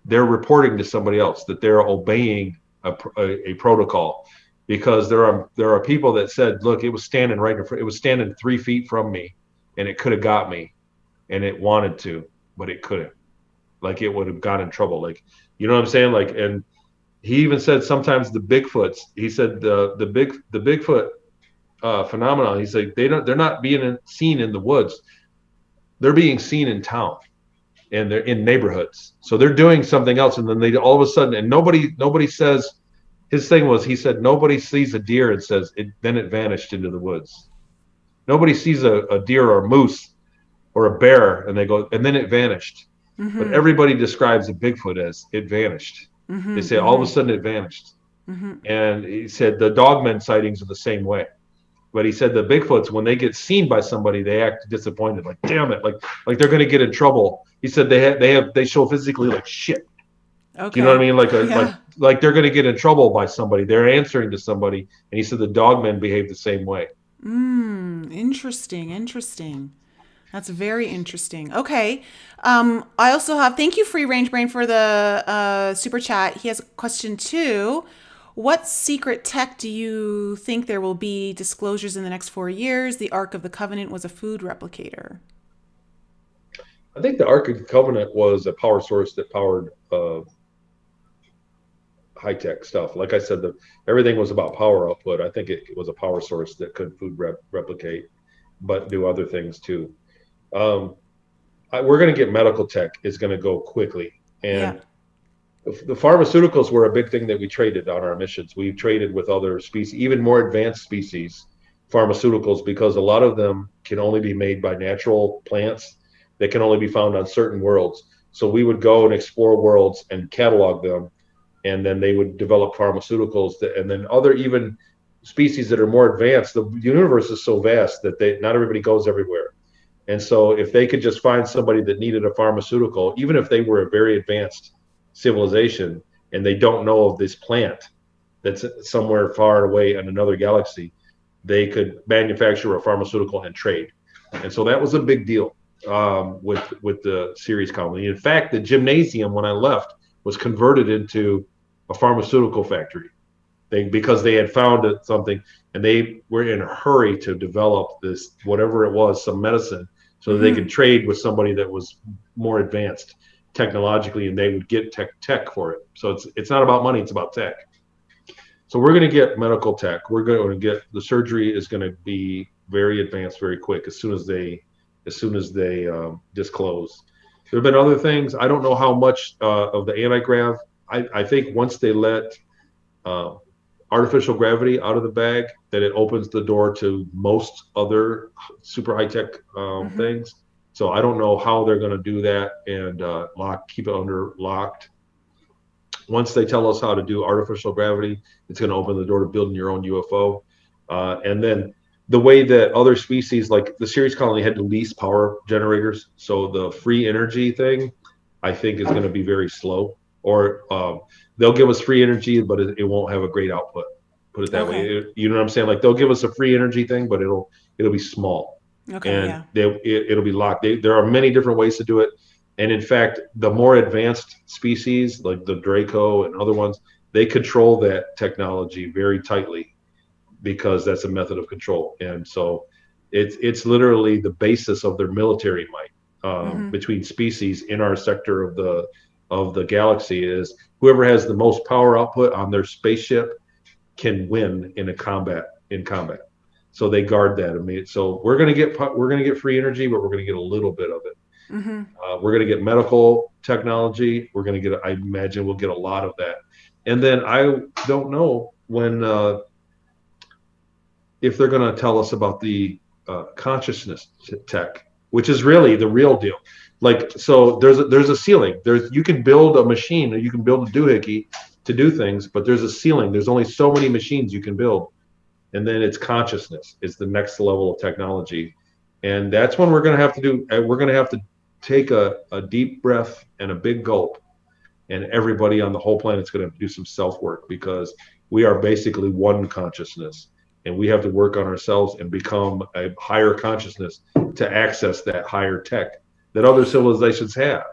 they're reporting to somebody else, that they're obeying a protocol, because there are people that said, look, it was standing right in front, it was standing 3 feet from me, and it could have got me, and it wanted to, but it couldn't. Like it would have got in trouble. Like, you know what I'm saying? Like, and he even said sometimes the Bigfoots, he said the Bigfoot phenomenon, he's like, they're not being seen in the woods. They're being seen in town, and they're in neighborhoods. So they're doing something else. And then they all of a sudden, and nobody says, his thing was, he said, nobody sees a deer and says then it vanished into the woods. Nobody sees a deer or a moose or a bear and they go, and then it vanished. Mm-hmm. But everybody describes a Bigfoot as it vanished. Mm-hmm. They say all of a sudden it vanished. Mm-hmm. And he said the dogmen sightings are the same way. But he said the Bigfoots, when they get seen by somebody, they act disappointed, like damn it, like they're going to get in trouble. He said they show physically like shit. Okay. You know what I mean? Like they're going to get in trouble by somebody. They're answering to somebody. And he said the dogmen behave the same way. Interesting. That's very interesting. Okay. I also have, thank you, Free Range Brain, for the super chat. He has a question too. What secret tech do you think there will be disclosures in the next 4 years? The Ark of the Covenant was a food replicator. I think the Ark of the Covenant was a power source that powered high-tech stuff. Like I said, everything was about power output. I think it was a power source that could food replicate, but do other things too. We're going to get medical tech is going to go quickly. And the pharmaceuticals were a big thing that we traded on our missions. We traded with other species, even more advanced species, pharmaceuticals, because a lot of them can only be made by natural plants that can only be found on certain worlds. So we would go and explore worlds and catalog them, and then they would develop pharmaceuticals and then other even species that are more advanced. The universe is so vast that not everybody goes everywhere. And so if they could just find somebody that needed a pharmaceutical, even if they were a very advanced civilization and they don't know of this plant that's somewhere far away in another galaxy, they could manufacture a pharmaceutical and trade. And so that was a big deal with the Ceres colony. In fact, the gymnasium, when I left, was converted into a pharmaceutical factory because they had found something, and they were in a hurry to develop this, whatever it was, some medicine, so that they could trade with somebody that was more advanced technologically, and they would get tech for it. So it's not about money, it's about tech. So we're going to get medical tech. We're going to get, the surgery is going to be very advanced very quick as soon as they disclose. There have been other things. I don't know how much of the anti-grav. I think once they let artificial gravity out of the bag, that it opens the door to most other super high-tech things. So I don't know how they're going to do that and keep it locked. Once they tell us how to do artificial gravity, it's going to open the door to building your own UFO. And then the way that other species, like the Ceres colony, had to lease power generators. So the free energy thing, I think, is going to be very slow. Or they'll give us free energy, but it won't have a great output. Put it that way. You know what I'm saying? Like they'll give us a free energy thing, but it'll be small. Okay. And it'll be locked. There are many different ways to do it. And in fact, the more advanced species like the Draco and other ones, they control that technology very tightly because that's a method of control. And so it's literally the basis of their military might, between species in our sector of the galaxy, is whoever has the most power output on their spaceship can win in combat. So they guard that. I mean, so we're gonna get free energy, but we're gonna get a little bit of it. We're gonna get medical technology. I imagine we'll get a lot of that. And then I don't know when if they're gonna tell us about the consciousness tech, which is really the real deal. Like, so there's a ceiling. You can build a machine, or you can build a doohickey to do things, but there's a ceiling. There's only so many machines you can build. And then it's consciousness is the next level of technology. And that's when we're going to have to take a deep breath and a big gulp. And everybody on the whole planet's going to have to do some self-work, because we are basically one consciousness. And we have to work on ourselves and become a higher consciousness to access that higher tech that other civilizations have.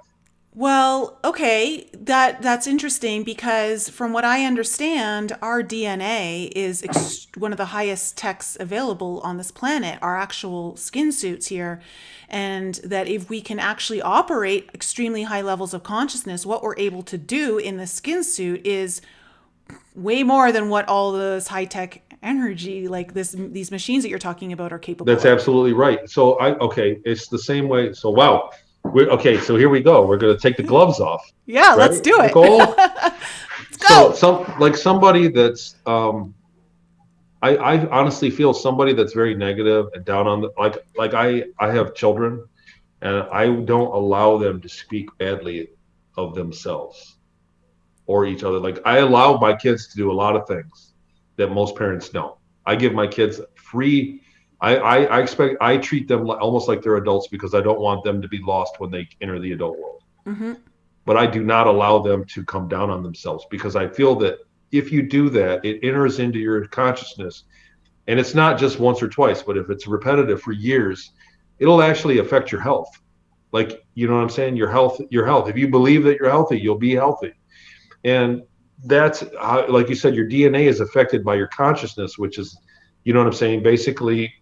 Well, okay, that's interesting, because from what I understand, our DNA is one of the highest techs available on this planet, our actual skin suits here, and that if we can actually operate extremely high levels of consciousness, what we're able to do in the skin suit is way more than what all this high-tech energy, like these machines that you're talking about, are capable That's of. absolutely right. So it's the same way. So wow. So here we go. We're going to take the gloves off. Yeah, Right, let's do it. Nicole? Let's So go. somebody that's I honestly feel somebody that's very negative and down on I have children, and I don't allow them to speak badly of themselves or each other. Like, I allow my kids to do a lot of things that most parents don't. I give my kids free. I treat them almost like they're adults, because I don't want them to be lost when they enter the adult world. But I do not allow them to come down on themselves, because I feel that if you do that, it enters into your consciousness, and it's not just once or twice, but if it's repetitive for years, it'll actually affect your health. Like, you know what I'm saying? Your health. If you believe that you're healthy, you'll be healthy. And that's how, like you said, your DNA is affected by your consciousness, which is, you know what I'm saying, basically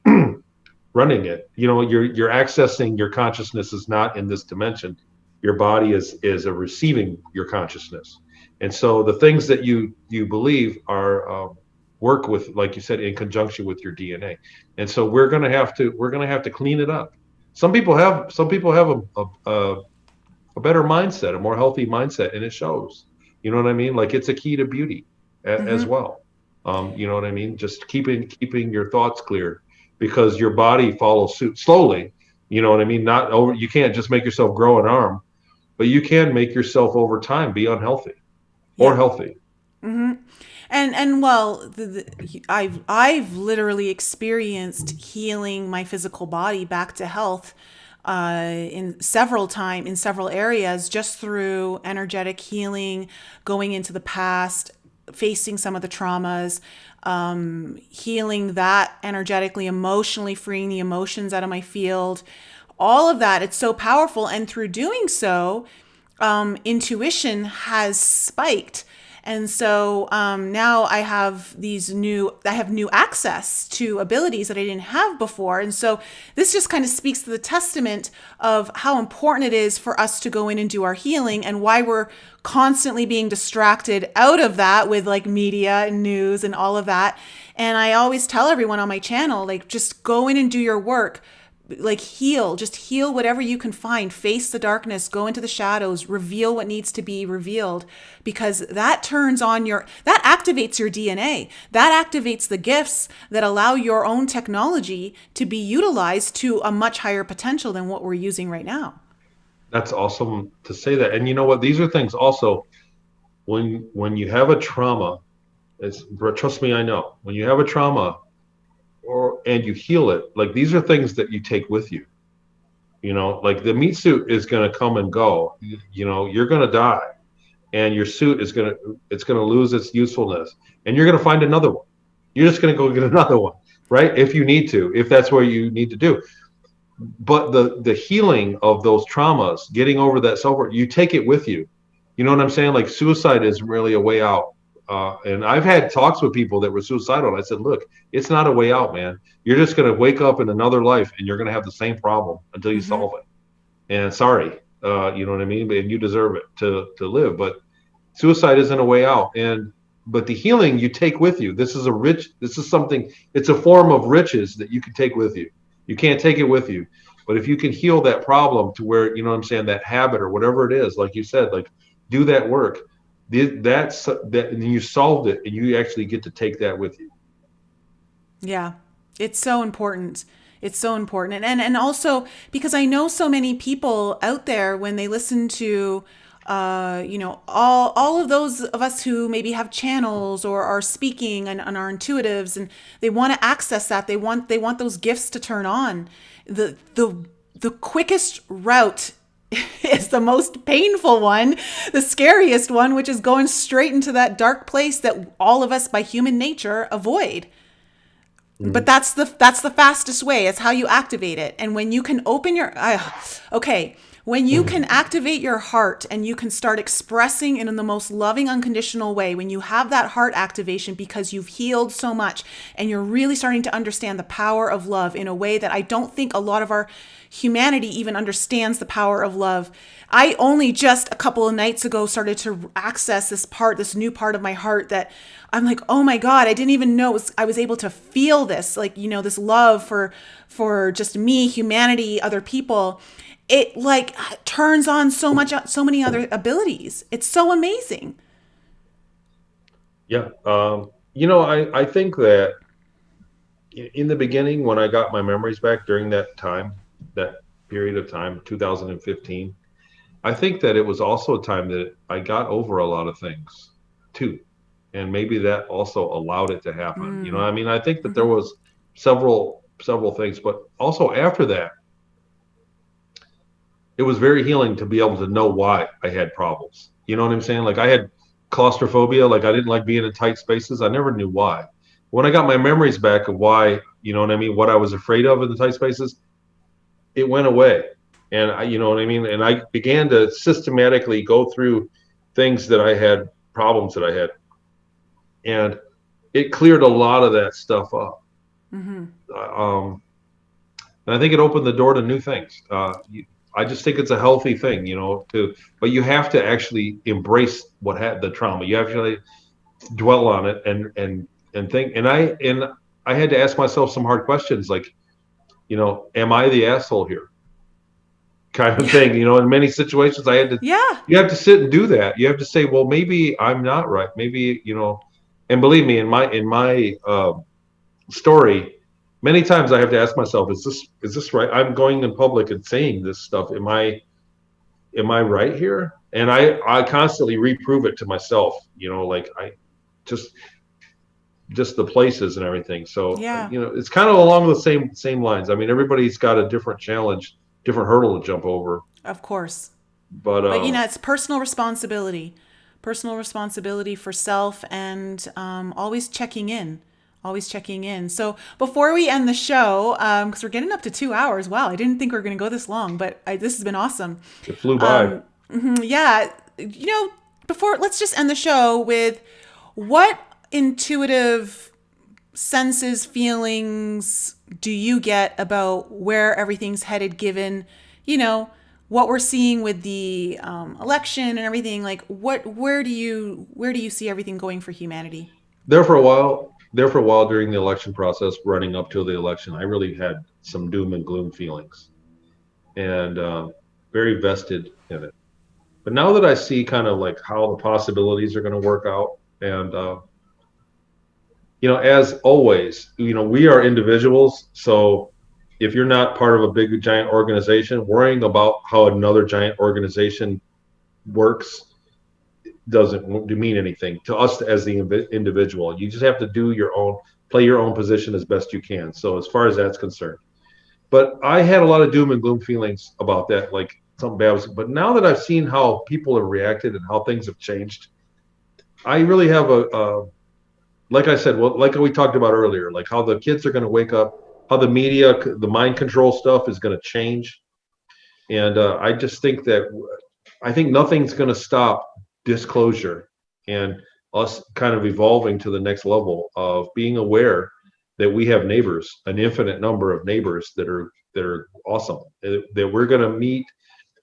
running it. You know, you're accessing your consciousness is not in this dimension. Your body is receiving your consciousness. And so the things that you believe are work with, like you said, in conjunction with your DNA. And so we're gonna have to clean it up. Some people have a better mindset, a more healthy mindset, and it shows. You know what I mean? Like, it's a key to beauty as well. You know what I mean? Just keeping your thoughts clear, because your body follows suit slowly. You know what I mean? You can't just make yourself grow an arm, but you can make yourself over time be unhealthy or healthy. And well, I've literally experienced healing my physical body back to health in several areas, just through energetic healing, going into the past, facing some of the traumas, healing that energetically, emotionally, freeing the emotions out of my field, all of that. It's so powerful. And through doing so, intuition has spiked. And so now I have new access to abilities that I didn't have before. And so this just kind of speaks to the testament of how important it is for us to go in and do our healing, and why we're constantly being distracted out of that with like media and news and all of that. And I always tell everyone on my channel, like, just go in and do your work. Like, just heal whatever you can find, face the darkness, go into the shadows, reveal what needs to be revealed, because that activates your DNA. That activates the gifts that allow your own technology to be utilized to a much higher potential than what we're using right now. That's awesome to say that. And you know what? These are things also, when you have a trauma, trust me, I know, when you have a trauma, and you heal it, like, these are things that you take with you. You know, like, the meat suit is going to come and go. You know, you're going to die, and your suit is going to lose its usefulness, and you're going to find another one. You're just going to go get another one, right? If you need to, if that's what you need to do. but the healing of those traumas, getting over that self-worth, you take it with you. You know what I'm saying? Like suicide isn't really a way out. And I've had talks with people that were suicidal. And I said, look, it's not a way out, man. You're just going to wake up in another life and you're going to have the same problem until you Mm-hmm. solve it. And sorry, you know what I mean? And you deserve it to live. But suicide isn't a way out. But the healing you take with you. This is something, it's a form of riches that you can take with you. You can't take it with you. But if you can heal that problem to where, you know what I'm saying, that habit or whatever it is, like you said, like do that work. And you solved it, and you actually get to take that with you. Yeah, it's so important. It's so important. And also because I know so many people out there when they listen to all of those of us who maybe have channels or are speaking and are intuitives and they want to access that. They want those gifts to turn on. The quickest route is the most painful one, the scariest one, which is going straight into that dark place that all of us by human nature avoid. But Mhm. that's the fastest way. It's how you activate it. And when you can open your okay, when you can activate your heart and you can start expressing it in the most loving unconditional way, when you have that heart activation because you've healed so much and you're really starting to understand the power of love in a way that I don't think a lot of our humanity even understands the power of love. I only just a couple of nights ago started to access this new part of my heart that I'm like, oh my God, I didn't even know I was able to feel this, like, this love for just me, humanity, other people. It like turns on so many other abilities. It's so amazing. Yeah. I think that in the beginning, when I got my memories back during that period of time, 2015, I think that it was also a time that I got over a lot of things too. And maybe that also allowed it to happen. I mean, I think that there was several things, but also after that, it was very healing to be able to know why I had problems. You know what I'm saying? Like I had claustrophobia, like I didn't like being in tight spaces. I never knew why. When I got my memories back of why, you know what I mean, what I was afraid of in the tight spaces, it went away. And you know what I mean? And I began to systematically go through things that I had, problems that I had. And it cleared a lot of that stuff up. Mm-hmm. Um, and I think it opened the door to new things. I just think it's a healthy thing, but you have to actually embrace what had the trauma. You actually dwell on it and think. And I had to ask myself some hard questions, like, am I the asshole here? Kind of Yeah. thing. In many situations, I had to. Yeah. You have to sit and do that. You have to say, well, maybe I'm not right. Maybe. And believe me, in my story, many times I have to ask myself, is this right? I'm going in public and saying this stuff. Am I right here? And I constantly reprove it to myself, like I just the places and everything. So, Yeah. it's kind of along the same lines. I mean, everybody's got a different challenge, different hurdle to jump over. Of course. But But it's personal responsibility. Personal responsibility for self and always checking in. Always checking in. So before we end the show, because we're getting up to 2 hours, wow, I didn't think we were going to go this long, but this has been awesome. it flew by. Yeah, before let's just end the show with what intuitive senses, feelings do you get about where everything's headed given, what we're seeing with the election and everything? Like where do you see everything going for humanity? There for a while during the election process, running up to the election, I really had some doom and gloom feelings, and very vested in it. But now that I see kind of like how the possibilities are going to work out, and as always, we are individuals. So if you're not part of a big giant organization, worrying about how another giant organization works doesn't mean anything to us as the individual. You just have to play your own position as best you can. So as far as that's concerned, but I had a lot of doom and gloom feelings about that, like something bad was. But now that I've seen how people have reacted and how things have changed, I really have like I said, well, like we talked about earlier, like how the kids are going to wake up, how the media, the mind control stuff is going to change. And I just think that I think nothing's going to stop disclosure and us kind of evolving to the next level of being aware that we have neighbors, an infinite number of neighbors that are awesome. That we're going to meet,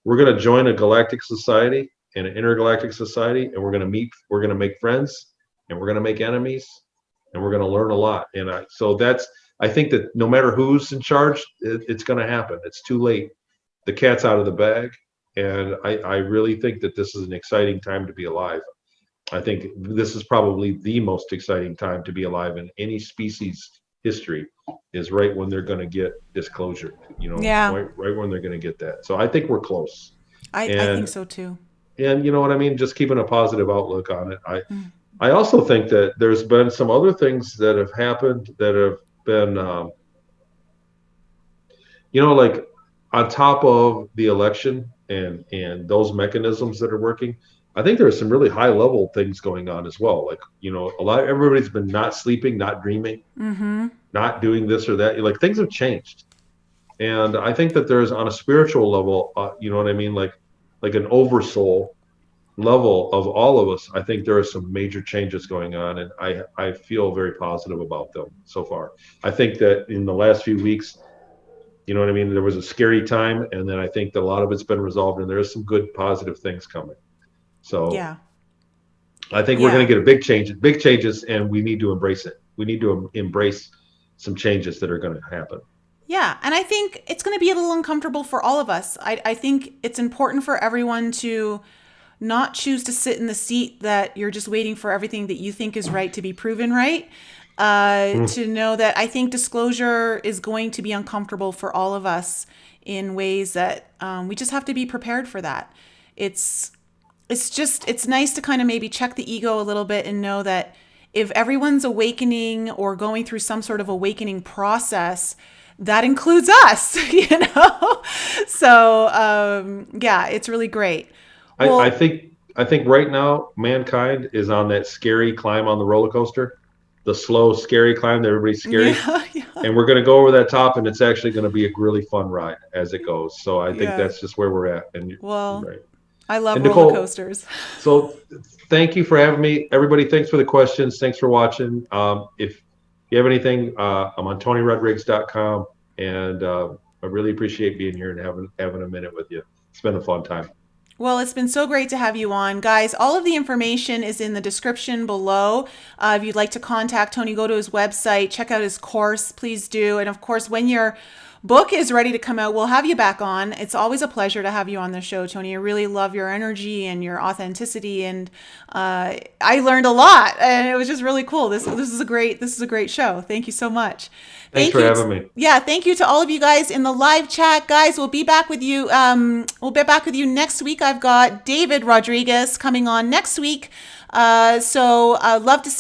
we're going to join a galactic society and an intergalactic society, and we're going to meet, we're going to make friends, and we're going to make enemies, and we're going to learn a lot. And I think that no matter who's in charge, it's going to happen. It's too late. The cat's out of the bag. And I really think that this is an exciting time to be alive. I think this is probably the most exciting time to be alive in any species history, is right when they're going to get disclosure, Yeah. right when they're going to get that. So I think we're close. I think so too. And you know what I mean? Just keeping a positive outlook on it. I also think that there's been some other things that have happened that have been, like on top of the election and those mechanisms that are working. I think there's some really high level things going on as well. Like, everybody's been not sleeping, not dreaming, not doing this or that. Like, things have changed. And I think that there's, on a spiritual level, you know what I mean? Like an oversoul level of all of us, I think there are some major changes going on, and I feel very positive about them so far. I think that in the last few weeks, you know what I mean, there was a scary time, and then I think that a lot of it's been resolved, and there is some good positive things coming. So yeah, I think we're going to get big changes, and we need to embrace it. We need to embrace some changes that are going to happen. Yeah, and I think it's going to be a little uncomfortable for all of us. I think it's important for everyone to not choose to sit in the seat that you're just waiting for everything that you think is right to be proven right. To know that I think disclosure is going to be uncomfortable for all of us in ways that we just have to be prepared for that. It's nice to kind of maybe check the ego a little bit and know that if everyone's awakening or going through some sort of awakening process, that includes us, So, yeah, it's really great. Well, I think right now mankind is on that scary climb on the roller coaster, the slow, scary climb that everybody's scared. Yeah. And we're going to go over that top, and it's actually going to be a really fun ride as it goes. So I think that's just where we're at. And right. I love and roller Nicole, coasters. So thank you for having me. Everybody, thanks for the questions. Thanks for watching. If you have anything, I'm on TonyRodrigues.com, and I really appreciate being here and having a minute with you. It's been a fun time. Well, it's been so great to have you on. Guys, all of the information is in the description below. If you'd like to contact Tony, go to his website, check out his course, please do. And of course, when your book is ready to come out, we'll have you back on. It's always a pleasure to have you on the show, Tony. I really love your energy and your authenticity, and I learned a lot, and it was just really cool. This is a great show. Thank you so much. Thanks for having me. Yeah, thank you to all of you guys in the live chat. Guys, we'll be back with you. We'll be back with you next week. I've got David Rodrigues coming on next week. So love to see